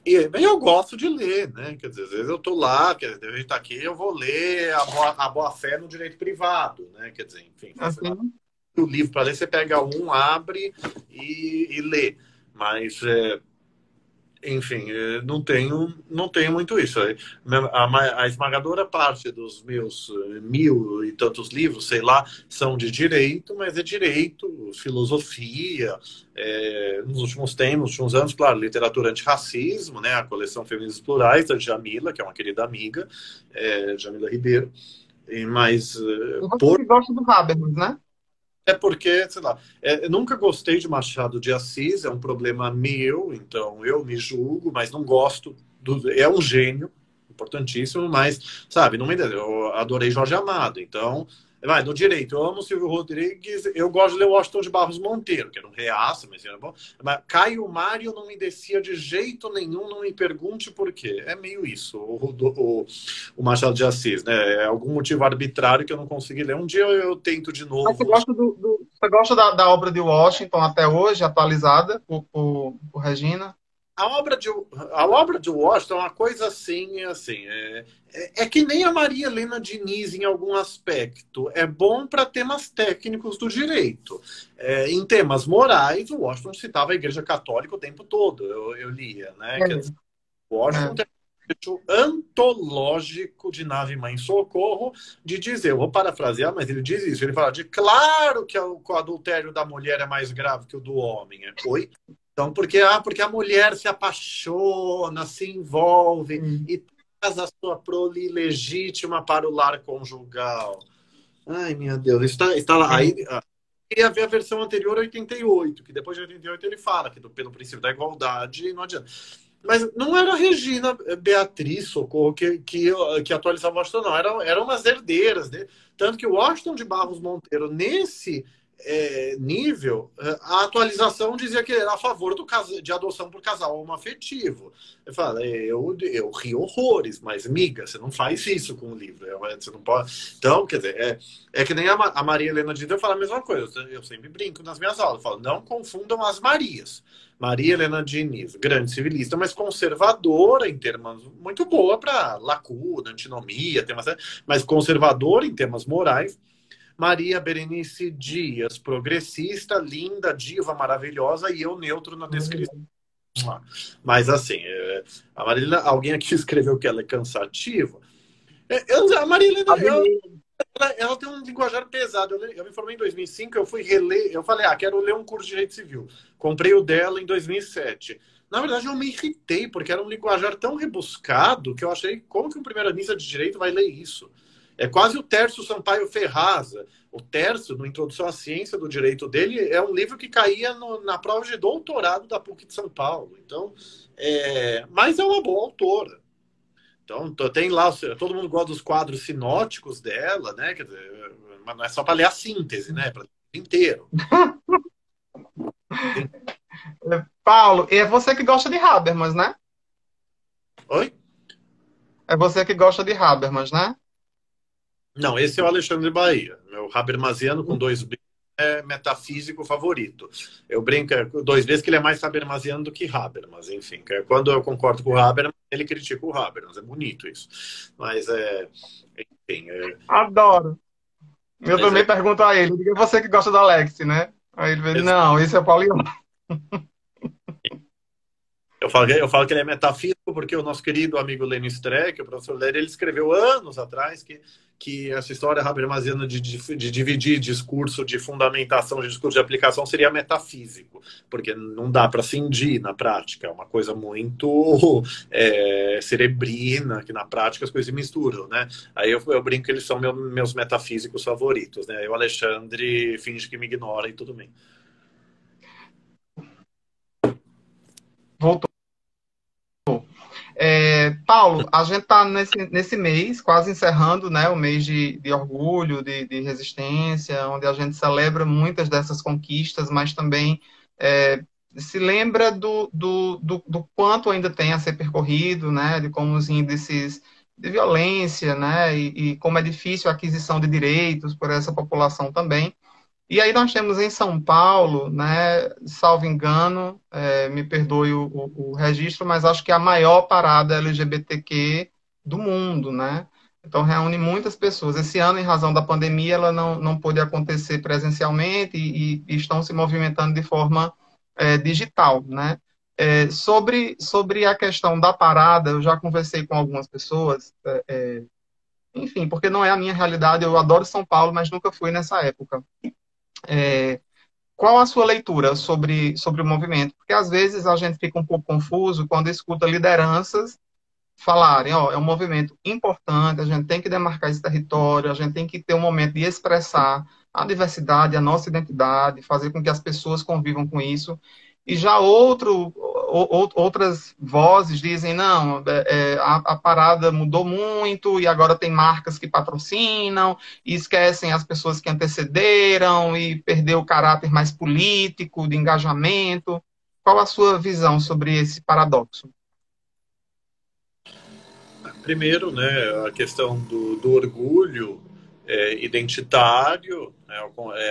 eu gosto de ler, né? Quer dizer, às vezes eu tô lá, quer dizer, a gente tá aqui, eu vou ler a boa fé no direito privado, né? Quer dizer, enfim, sei lá, Assim, o livro para ler, você pega um, abre e lê. Mas enfim, não tenho muito isso. A esmagadora parte dos meus mil e tantos livros, sei lá, são de direito, mas é direito, filosofia, nos últimos anos, claro, literatura antirracismo, né, a coleção Feminismos Plurais, da Jamila, que é uma querida amiga, Jamila Ribeiro, mas e você que gosta do Habermas, né? porque, sei lá, eu nunca gostei de Machado de Assis, é um problema meu, então eu me julgo, mas não gosto é um gênio, importantíssimo, mas, sabe, não me entendeu. Eu adorei Jorge Amado, então, vai, no direito, eu amo Silvio Rodrigues, eu gosto de ler Washington de Barros Monteiro, que era um reaça, mas era bom. Mas Caio Mário não me descia de jeito nenhum, não me pergunte por quê. É meio isso, o Machado de Assis, né? É algum motivo arbitrário que eu não consegui ler. Um dia eu tento de Mas você novo. gosta você gosta da obra de Washington até hoje, atualizada por Regina? A obra de Washington é uma coisa assim, é que nem a Maria Helena Diniz em algum aspecto. É bom para temas técnicos do direito. Em temas morais, o Washington citava a Igreja Católica o tempo todo. Eu lia, né? Quer dizer, É, Washington é. tem um trecho antológico de Nave Mãe Socorro de dizer, eu vou parafrasear, mas ele diz isso. Ele fala de claro que o adultério da mulher é mais grave que o do homem. Oi? Então, porque a mulher se apaixona, se envolve Sim. e traz a sua prole legítima para o lar conjugal. Ai, meu Deus, está lá. Aí, Sim. queria ver a versão anterior, 88, que depois de 88 ele fala que pelo princípio da igualdade não adianta. Mas não era a Regina Beatriz Socorro que atualizava o Washington, não. Eram umas herdeiras, né? Tanto que o Washington de Barros Monteiro, nesse nível, a atualização dizia que era a favor de adoção por casal homoafetivo. Eu falei, eu ri horrores, mas, miga, você não faz isso com o livro. Você não pode. Então, quer dizer, que nem a Maria Helena de Deus fala a mesma coisa. Eu sempre brinco nas minhas aulas. Eu falo, não confundam as Marias. Maria Helena Diniz, grande civilista, mas conservadora em termos muito boa para lacuna, antinomia, mas conservadora em termos morais. Maria Berenice Dias, progressista, linda, diva, maravilhosa, e eu neutro na descrição. Mas assim, a Marília, alguém aqui escreveu que ela é cansativa. A Marília, ela tem um linguajar pesado. Eu me formei em 2005, eu fui reler, eu falei, quero ler um curso de Direito Civil. Comprei o dela em 2007. Na verdade, eu me irritei, porque era um linguajar tão rebuscado que eu achei, como que um primeiro-anista de Direito vai ler isso? É quase o Tércio Sampaio Ferraza. O Tércio, no Introdução à Ciência do Direito dele, é um livro que caía na prova de doutorado da PUC de São Paulo. Então, mas é uma boa autora. Então, tem lá, todo mundo gosta dos quadros sinóticos dela, né? Quer dizer, mas não é só para ler a síntese, né? É para ler o inteiro. Tem... Paulo, e é você que gosta de Habermas, né? Oi? É você que gosta de Habermas, né? Não, esse é o Alexandre Bahia. Meu Habermasiano com dois Bs é metafísico favorito. Eu brinco dois vezes que ele é mais Habermasiano do que Habermas, enfim. Quando eu concordo com o Habermas, ele critica o Habermas. É bonito isso. Mas enfim, Adoro. Eu mas também pergunto a ele, é você que gosta do Alex, né? Aí ele vê, não, esse é Paulo. eu falo que ele é metafísico porque o nosso querido amigo Lênin Streck, o professor Lênin, ele escreveu anos atrás que essa história habermasiana de dividir discurso de fundamentação de discurso de aplicação seria metafísico, porque não dá para cindir na prática, é uma coisa muito cerebrina, que na prática as coisas se misturam, né? Aí eu brinco que eles são meus metafísicos favoritos, né? O Alexandre finge que me ignora e tudo bem. Voltou. Paulo, a gente está nesse mês, quase encerrando, né, o mês de orgulho, de resistência, onde a gente celebra muitas dessas conquistas, mas também se lembra do quanto ainda tem a ser percorrido, né, de como os índices de violência, né, e como é difícil a aquisição de direitos por essa população também. E aí nós temos em São Paulo, né, salvo engano, me perdoe o registro, mas acho que é a maior parada LGBTQ do mundo, né? Então reúne muitas pessoas. Esse ano, em razão da pandemia, ela não pôde acontecer presencialmente e estão se movimentando de forma digital, né? Sobre a questão da parada, eu já conversei com algumas pessoas, enfim, porque não é a minha realidade, eu adoro São Paulo, mas nunca fui nessa época. Qual a sua leitura sobre o movimento? Porque às vezes a gente fica um pouco confuso quando escuta lideranças falarem, ó, é um movimento importante, a gente tem que demarcar esse território, a gente tem que ter um momento de expressar a diversidade, a nossa identidade, fazer com que as pessoas convivam com isso. E já outras vozes dizem, não, a parada mudou muito e agora tem marcas que patrocinam e esquecem as pessoas que antecederam e perdeu o caráter mais político, de engajamento. Qual a sua visão sobre esse paradoxo? Primeiro, né, a questão do orgulho identitário, né,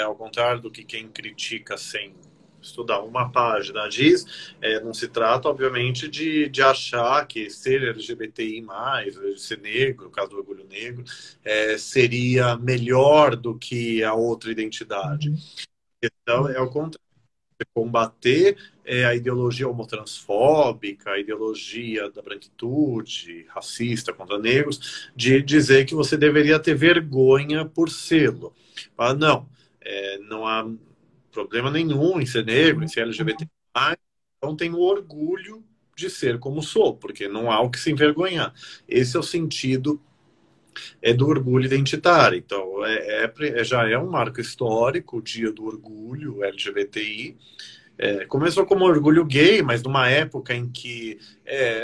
ao contrário do que quem critica sem estudar uma página diz, não se trata, obviamente, de achar que ser LGBTI+, ser negro, no caso do orgulho negro, seria melhor do que a outra identidade. Então, é o contrário. Combater a ideologia homotransfóbica, a ideologia da branquitude, racista contra negros, de dizer que você deveria ter vergonha por sê-lo. Mas não, não há problema nenhum em ser negro, em ser LGBT, então tenho orgulho de ser como sou, porque não há o que se envergonhar. Esse é o sentido do orgulho identitário. Então, já é um marco histórico, o Dia do Orgulho LGBTI. Começou como orgulho gay, mas numa época em que...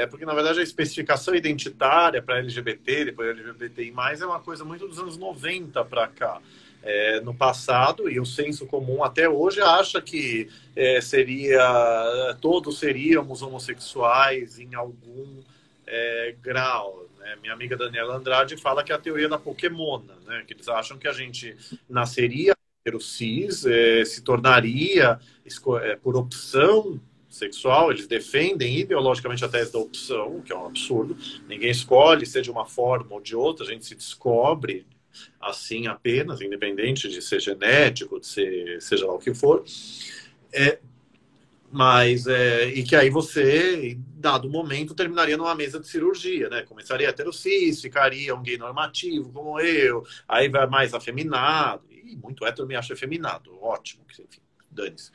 porque, na verdade, a especificação identitária para LGBT, depois LGBTI+, é uma coisa muito dos anos 90 para cá. No passado, e o senso comum até hoje acha que todos seríamos homossexuais em algum grau. Né? Minha amiga Daniela Andrade fala que é a teoria da Pokémona, né? Que eles acham que a gente nasceria cis, se tornaria por opção sexual. Eles defendem ideologicamente a tese da opção, que é um absurdo. Ninguém escolhe ser de uma forma ou de outra, a gente se descobre assim apenas, independente de ser genético, de ser seja lá o que for. E que aí você, em dado momento, terminaria numa mesa de cirurgia, né? Começaria heterocis, ficaria um gay normativo como eu, aí vai mais afeminado, e muito hétero me acha afeminado, ótimo, enfim, dane-se.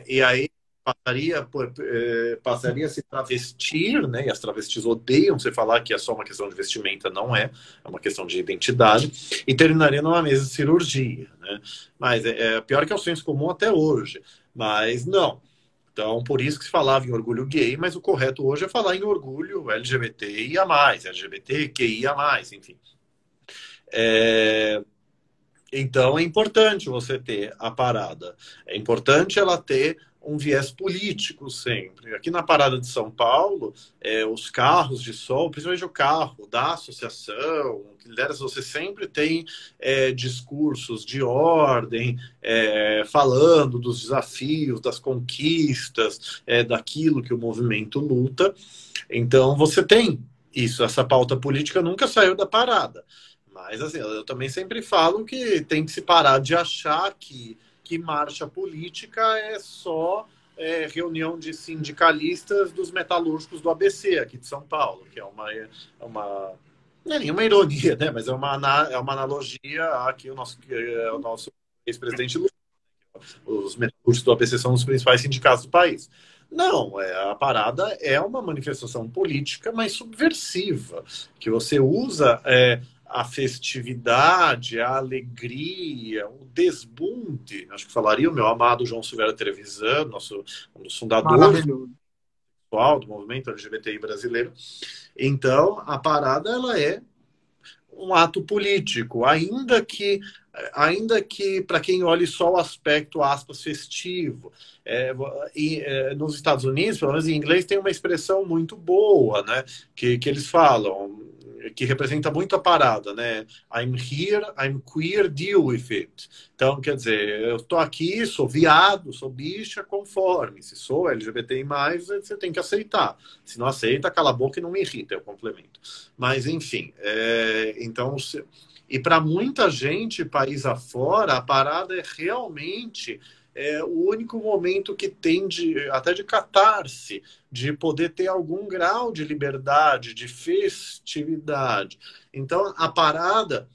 E aí passaria a se travestir, né? E as travestis odeiam você falar que é só uma questão de vestimenta, não é uma questão de identidade, e terminaria numa mesa de cirurgia, né? Mas pior que é o senso comum até hoje, mas não. Então, por isso que se falava em orgulho gay, mas o correto hoje é falar em orgulho LGBTIA+, LGBTQIA+, enfim. É, então é importante você ter a parada. É importante ela ter um viés político sempre. Aqui na parada de São Paulo, os carros de som, principalmente o carro da associação, que lidera, você sempre tem discursos de ordem, falando dos desafios, das conquistas, daquilo que o movimento luta. Então você tem isso, essa pauta política nunca saiu da parada. Mas assim, eu também sempre falo que tem que se parar de achar que marcha política é só reunião de sindicalistas dos metalúrgicos do ABC, aqui de São Paulo, que não é nenhuma ironia, né? Mas é uma analogia a que o nosso ex-presidente Lula. Os metalúrgicos do ABC são os principais sindicatos do país. Não, a parada é uma manifestação política, mas subversiva, que você usa a festividade, a alegria, o desbunde. Acho que falaria o meu amado João Silvério Trevisan, um dos fundadores do movimento LGBTI brasileiro. Então, a parada ela é um ato político, ainda que para quem olhe só o aspecto, aspas, festivo. Nos Estados Unidos, pelo menos em inglês, tem uma expressão muito boa, né, que eles falam, que representa muito a parada, né? I'm here, I'm queer, deal with it. Então, quer dizer, eu estou aqui, sou viado, sou bicha, conforme. Se sou LGBTI+, você tem que aceitar. Se não aceita, cala a boca e não me irrita, eu complemento. Mas, enfim, então... E para muita gente, país afora, a parada é realmente o único momento que tem até de catarse, de poder ter algum grau de liberdade, de festividade. Então, a parada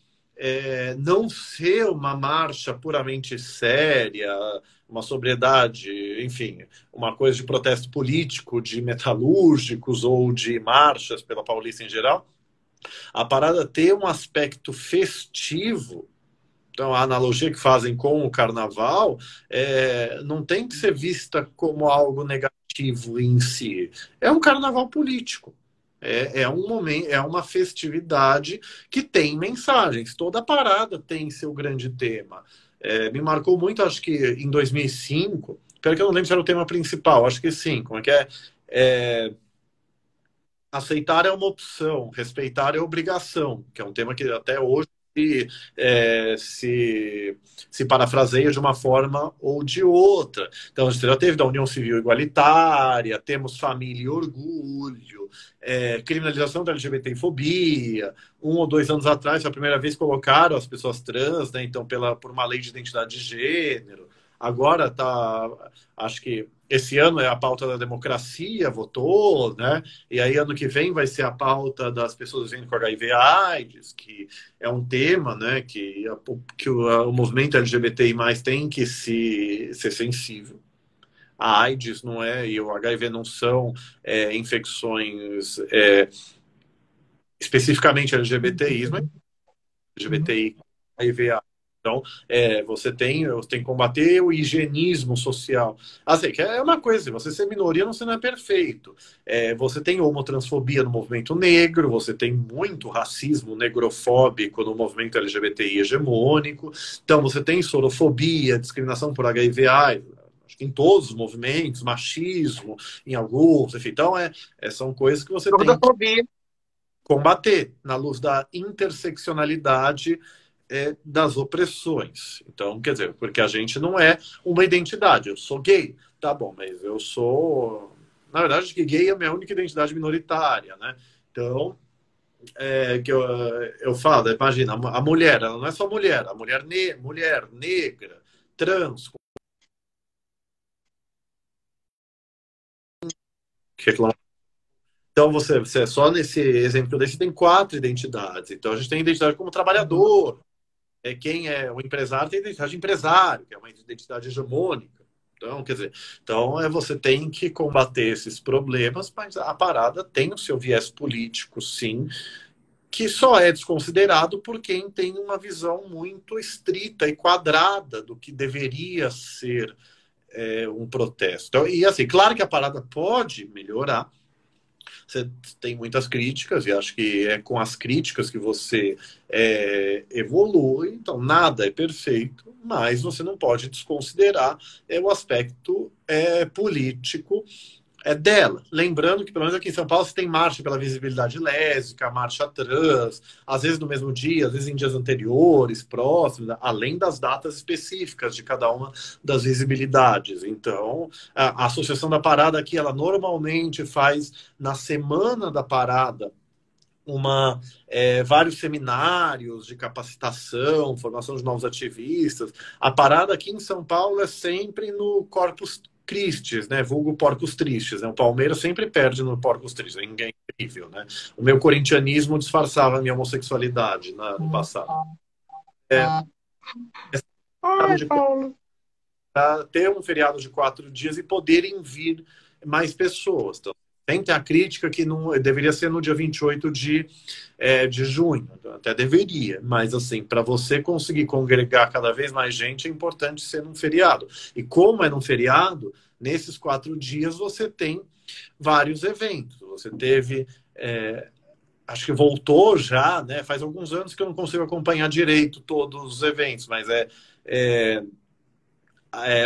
não ser uma marcha puramente séria, uma sobriedade, enfim, uma coisa de protesto político, de metalúrgicos ou de marchas pela Paulista em geral, a parada ter um aspecto festivo. Então, a analogia que fazem com o carnaval não tem que ser vista como algo negativo em si. É um carnaval político. Um momento, é uma festividade que tem mensagens. Toda parada tem seu grande tema. Me marcou muito, acho que em 2005. Espero que eu não lembro se era o tema principal. Acho que sim. Como é que é? Aceitar é uma opção, respeitar é obrigação, que é um tema que até hoje se parafraseia de uma forma ou de outra. Então, a gente já teve da União Civil Igualitária, temos família e orgulho, criminalização da LGBTfobia. 1 ou 2 anos atrás, foi a primeira vez que colocaram as pessoas trans, né? Então, por uma lei de identidade de gênero. Agora acho que esse ano é a pauta da democracia, votou, né? E aí ano que vem vai ser a pauta das pessoas vivendo com HIV/AIDS, que é um tema, né? Que o movimento LGBTI+ tem que ser sensível. A AIDS não e o HIV não são infecções especificamente LGBTI, mas LGBTI, HIV/AIDS. Então, você tem que combater o higienismo social. Assim, que é uma coisa, você ser minoria você não é perfeito. Você tem homotransfobia no movimento negro, você tem muito racismo negrofóbico no movimento LGBTI hegemônico. Então, você tem sorofobia, discriminação por HIV/AIDS, acho que em todos os movimentos, machismo em alguns, enfim. Então, são coisas que você tem que combater na luz da interseccionalidade das opressões. Então, quer dizer, porque a gente não é uma identidade. Eu sou gay, tá bom, mas eu sou... Na verdade, acho que gay é a minha única identidade minoritária, né? Então, que eu falo, imagina, a mulher, ela não é só mulher, a mulher negra, trans, então, você só nesse exemplo desse tem 4 identidades. Então, a gente tem identidade como trabalhador. Quem é o empresário tem identidade de empresário, que é uma identidade hegemônica. Então, quer dizer, você tem que combater esses problemas, mas a parada tem o seu viés político, sim, que só é desconsiderado por quem tem uma visão muito estrita e quadrada do que deveria ser um protesto. Então, e assim, claro que a parada pode melhorar. Você tem muitas críticas, e acho que é com as críticas que você evolui. Então, nada é perfeito, mas você não pode desconsiderar o aspecto político dela. Lembrando que, pelo menos aqui em São Paulo, você tem marcha pela visibilidade lésbica, marcha trans, às vezes no mesmo dia, às vezes em dias anteriores, próximos, além das datas específicas de cada uma das visibilidades. Então, a Associação da Parada aqui, ela normalmente faz na semana da parada vários seminários de capacitação, formação de novos ativistas. A parada aqui em São Paulo é sempre no Corpus Christi, né? Vulgo Porcos Tristes. Né? O Palmeiras sempre perde no Porcos Tristes. É incrível, né? O meu corintianismo disfarçava a minha homossexualidade no passado. Ai, Paulo. Ter um feriado de 4 dias e poderem vir mais pessoas. Então, tem a crítica que não deveria ser no dia 28 de junho, até deveria, mas assim, para você conseguir congregar cada vez mais gente, é importante ser num feriado. E como é num feriado, nesses 4 dias você tem vários eventos. Você teve, acho que voltou já, né? Faz alguns anos que eu não consigo acompanhar direito todos os eventos, mas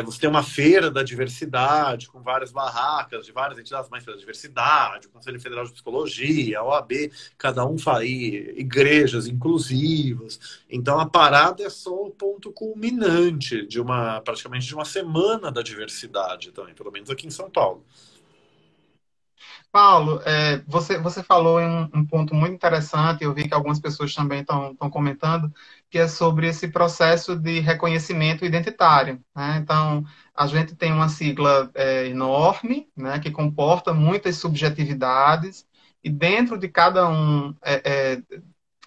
você tem uma feira da diversidade, com várias barracas de várias entidades mais pela diversidade, o Conselho Federal de Psicologia, a OAB, cada um faz igrejas inclusivas. Então, a parada é só o ponto culminante praticamente de uma semana da diversidade também, pelo menos aqui em São Paulo. Paulo, você falou em um ponto muito interessante, eu vi que algumas pessoas também estão comentando, que é sobre esse processo de reconhecimento identitário. Né? Então, a gente tem uma sigla enorme, né, que comporta muitas subjetividades, e dentro de cada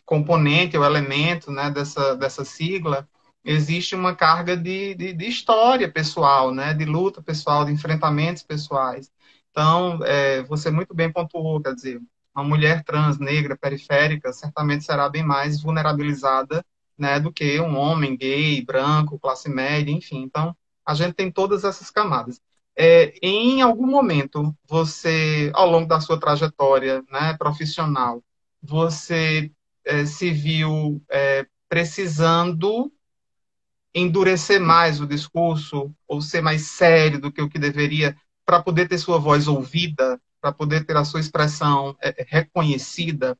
componente ou elemento, né, dessa sigla, existe uma carga de história pessoal, né, de luta pessoal, de enfrentamentos pessoais. Então, você muito bem pontuou, quer dizer, uma mulher trans, negra, periférica, certamente será bem mais vulnerabilizada, né, do que um homem gay, branco, classe média, enfim. Então, a gente tem todas essas camadas. Em algum momento, você, ao longo da sua trajetória, né, profissional, você se viu precisando endurecer mais o discurso ou ser mais sério do que o que deveria para poder ter sua voz ouvida, para poder ter a sua expressão reconhecida,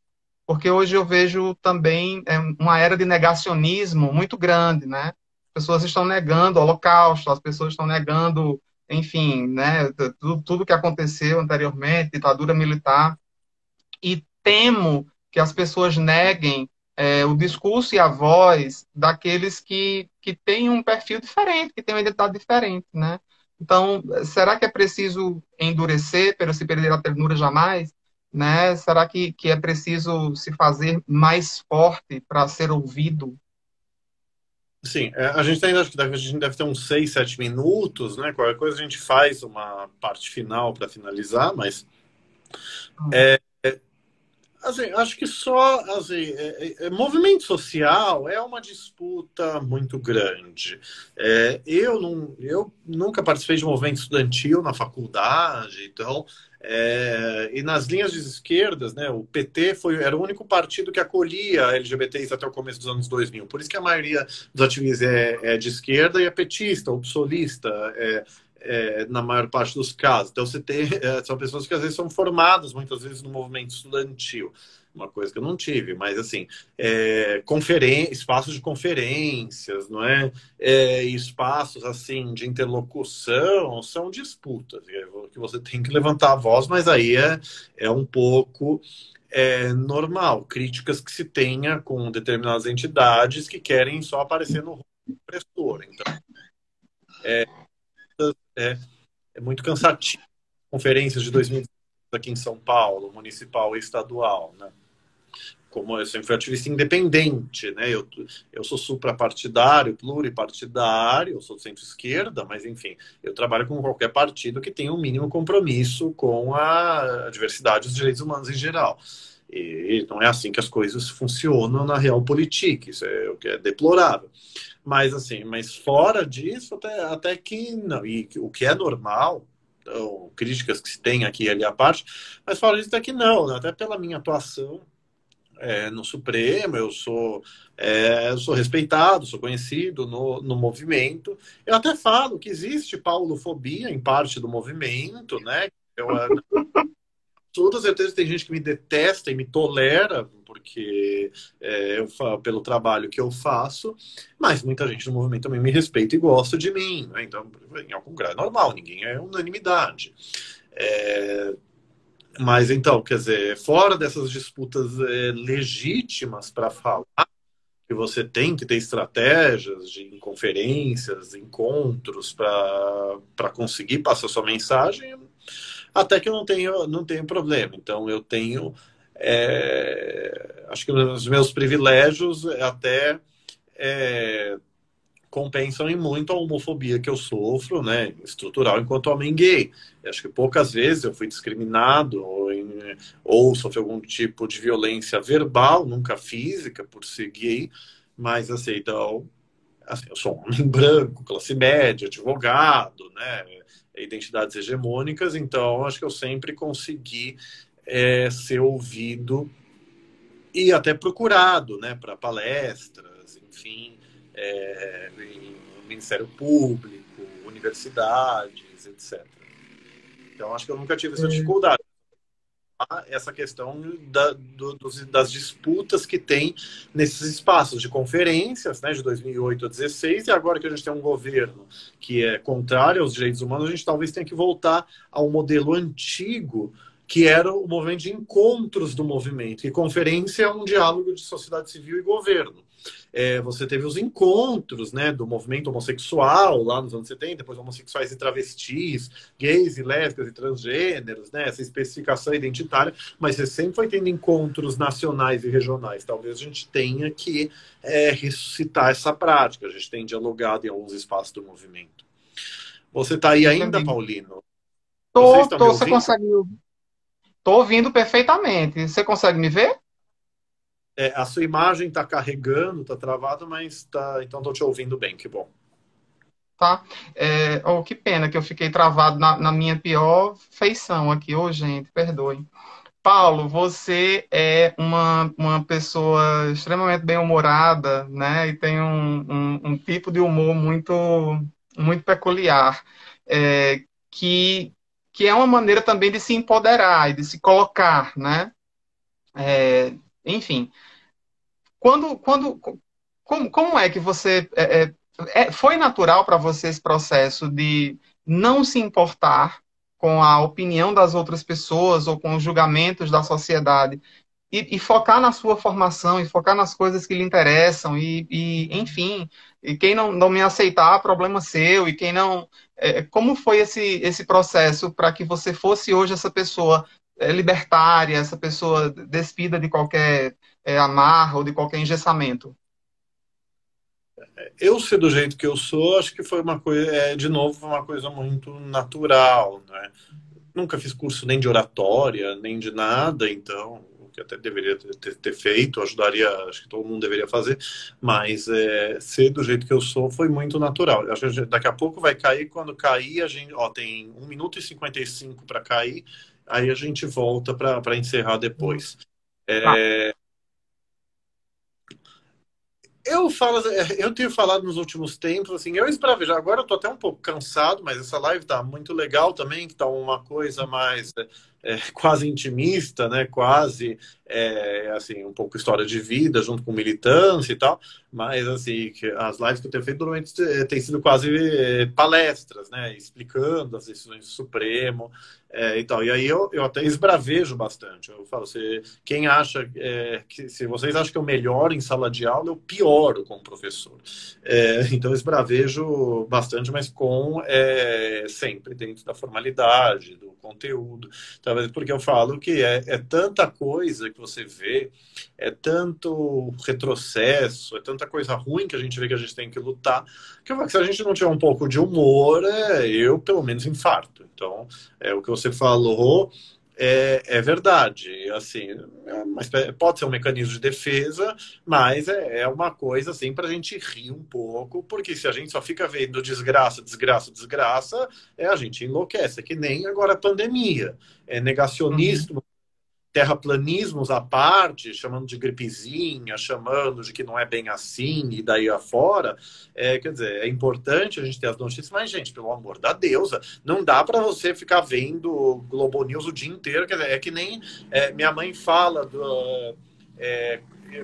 porque hoje eu vejo também uma era de negacionismo muito grande, né? As pessoas estão negando o Holocausto, as pessoas estão negando, enfim, né, tudo que aconteceu anteriormente, ditadura militar, e temo que as pessoas neguem o discurso e a voz daqueles que têm um perfil diferente, que têm uma identidade diferente, né? Então, será que é preciso endurecer para se perder a ternura jamais? Né? Será que é preciso se fazer mais forte para ser ouvido? Sim, a gente ainda acho que a gente deve ter uns 6, 7 minutos, né? Qualquer coisa a gente faz uma parte final para finalizar, mas assim, acho que só assim, movimento social é uma disputa muito grande. Eu nunca participei de movimento estudantil na faculdade, então e nas linhas de esquerdas, né, o PT era o único partido que acolhia LGBTs até o começo dos anos 2000. Por isso que a maioria dos ativistas é de esquerda e é petista, ou psolista, na maior parte dos casos. Então, você tem, são pessoas que às vezes são formadas, muitas vezes, no movimento estudantil. Uma coisa que eu não tive, mas assim, espaços de conferências, não é? Espaços assim de interlocução são disputas, que você tem que levantar a voz, mas aí é um pouco normal. Críticas que se tenha com determinadas entidades que querem só aparecer no opressor. Então, é muito cansativo. Conferências de 2020 aqui em São Paulo, municipal e estadual, né? Como eu sempre fui ativista independente, né? Eu sou suprapartidário, pluripartidário, eu sou centro-esquerda, mas enfim, eu trabalho com qualquer partido que tenha um mínimo compromisso com a diversidade e os direitos humanos em geral. E não é assim que as coisas funcionam na realpolitik, isso é o que é deplorável. Mas assim, mas fora disso, até que não. E o que é normal, então, críticas que se tem aqui e ali à parte, mas fora disso, até que não, até pela minha atuação no Supremo, eu sou respeitado, sou conhecido no movimento. Eu até falo que existe paulofobia em parte do movimento, né? Eu, toda certeza tem gente que me detesta e me tolera porque pelo trabalho que eu faço, mas muita gente no movimento também me respeita e gosta de mim, né? Então, em algum grau é normal, ninguém é unanimidade. É, mas então, quer dizer, fora dessas disputas legítimas para falar que você tem que ter estratégias de conferências, encontros para conseguir passar sua mensagem, até que eu não tenho problema. Então eu tenho, acho que os meus privilégios até é, compensam em muito a homofobia que eu sofro, né, estrutural enquanto homem gay. Eu acho que poucas vezes eu fui discriminado ou sofri algum tipo de violência verbal, nunca física, por ser gay, mas assim, então, assim, eu sou um homem branco, classe média, advogado, né, identidades hegemônicas, então acho que eu sempre consegui ser ouvido e até procurado, né, para palestras, enfim, em Ministério Público, universidades, etc. Então, acho que eu nunca tive essa dificuldade. Essa questão das disputas que tem nesses espaços de conferências, né, de 2008 a 2016, e agora que a gente tem um governo que é contrário aos direitos humanos, a gente talvez tenha que voltar ao modelo antigo, que era o movimento de encontros do movimento. E conferência é um diálogo de sociedade civil e governo. Você teve os encontros, né, do movimento homossexual lá nos anos 70, depois homossexuais e travestis, gays e lésbicas e transgêneros, né, essa especificação identitária, mas você sempre foi tendo encontros nacionais e regionais. Talvez a gente tenha que ressuscitar essa prática. A gente tem dialogado em alguns espaços do movimento. Você está aí ainda, Entendi. Paulino? Vocês estão me Você ouvindo? consegue. Tô ouvindo perfeitamente. Você consegue me ver? A sua imagem está carregando, está travado, mas tá, então estou te ouvindo bem, que bom. Tá? Oh, que pena que eu fiquei travado na minha pior feição aqui. Ô, gente, perdoe. Paulo, você é uma pessoa extremamente bem-humorada, né? E tem um tipo de humor muito peculiar, é, que, que é uma maneira também de se empoderar e de se colocar, né? Enfim, como é que você foi natural para você esse processo de não se importar com a opinião das outras pessoas ou com os julgamentos da sociedade e focar na sua formação e focar nas coisas que lhe interessam enfim, e quem não me aceitar, problema seu, e quem não... como foi esse processo para que você fosse hoje essa pessoa libertária, essa pessoa despida de qualquer amarra ou de qualquer engessamento? Eu ser do jeito que eu sou, acho que foi uma coisa, de novo, foi uma coisa muito natural, né? Nunca fiz curso nem de oratória, nem de nada, então, o que até deveria ter feito, ajudaria, acho que todo mundo deveria fazer, mas ser do jeito que eu sou foi muito natural. Acho que daqui a pouco vai cair, quando cair, a gente, tem 1 minuto e 55 para cair, aí a gente volta para encerrar depois. Tá. Eu tenho falado nos últimos tempos, assim, eu esbravejo. Agora eu tô até um pouco cansado, mas essa live tá muito legal também, que tá uma coisa mais quase intimista, né? Quase assim, um pouco história de vida junto com militância e tal. Mas assim, que as lives que eu tenho feito normalmente têm sido quase palestras, né? Explicando as decisões do Supremo e tal. E aí eu até esbravejo bastante. Eu falo, quem acha que se vocês acham que eu melhoro em sala de aula, eu pioro como professor. Então eu esbravejo bastante, mas com sempre dentro da formalidade, do conteúdo. Talvez porque eu falo que é tanta coisa que você vê, é tanto retrocesso, é tanta coisa ruim que a gente vê que a gente tem que lutar, que se a gente não tiver um pouco de humor, eu pelo menos infarto. Então, o que você falou É verdade, assim, pode ser um mecanismo de defesa, mas é uma coisa assim para a gente rir um pouco, porque se a gente só fica vendo desgraça, desgraça, desgraça, a gente enlouquece, é que nem agora a pandemia, é Uhum. negacionismo, terraplanismos à parte, chamando de gripezinha, chamando de que não é bem assim e daí afora. Quer dizer, é importante a gente ter as notícias, mas, gente, pelo amor da deusa, não dá para você ficar vendo Globo News o dia inteiro. Quer dizer, é que nem minha mãe fala é,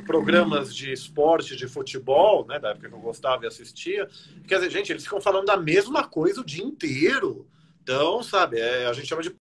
programas de esporte, de futebol, né, da época que eu gostava e assistia. Quer dizer, gente, eles ficam falando da mesma coisa o dia inteiro. Então, sabe, a gente chama de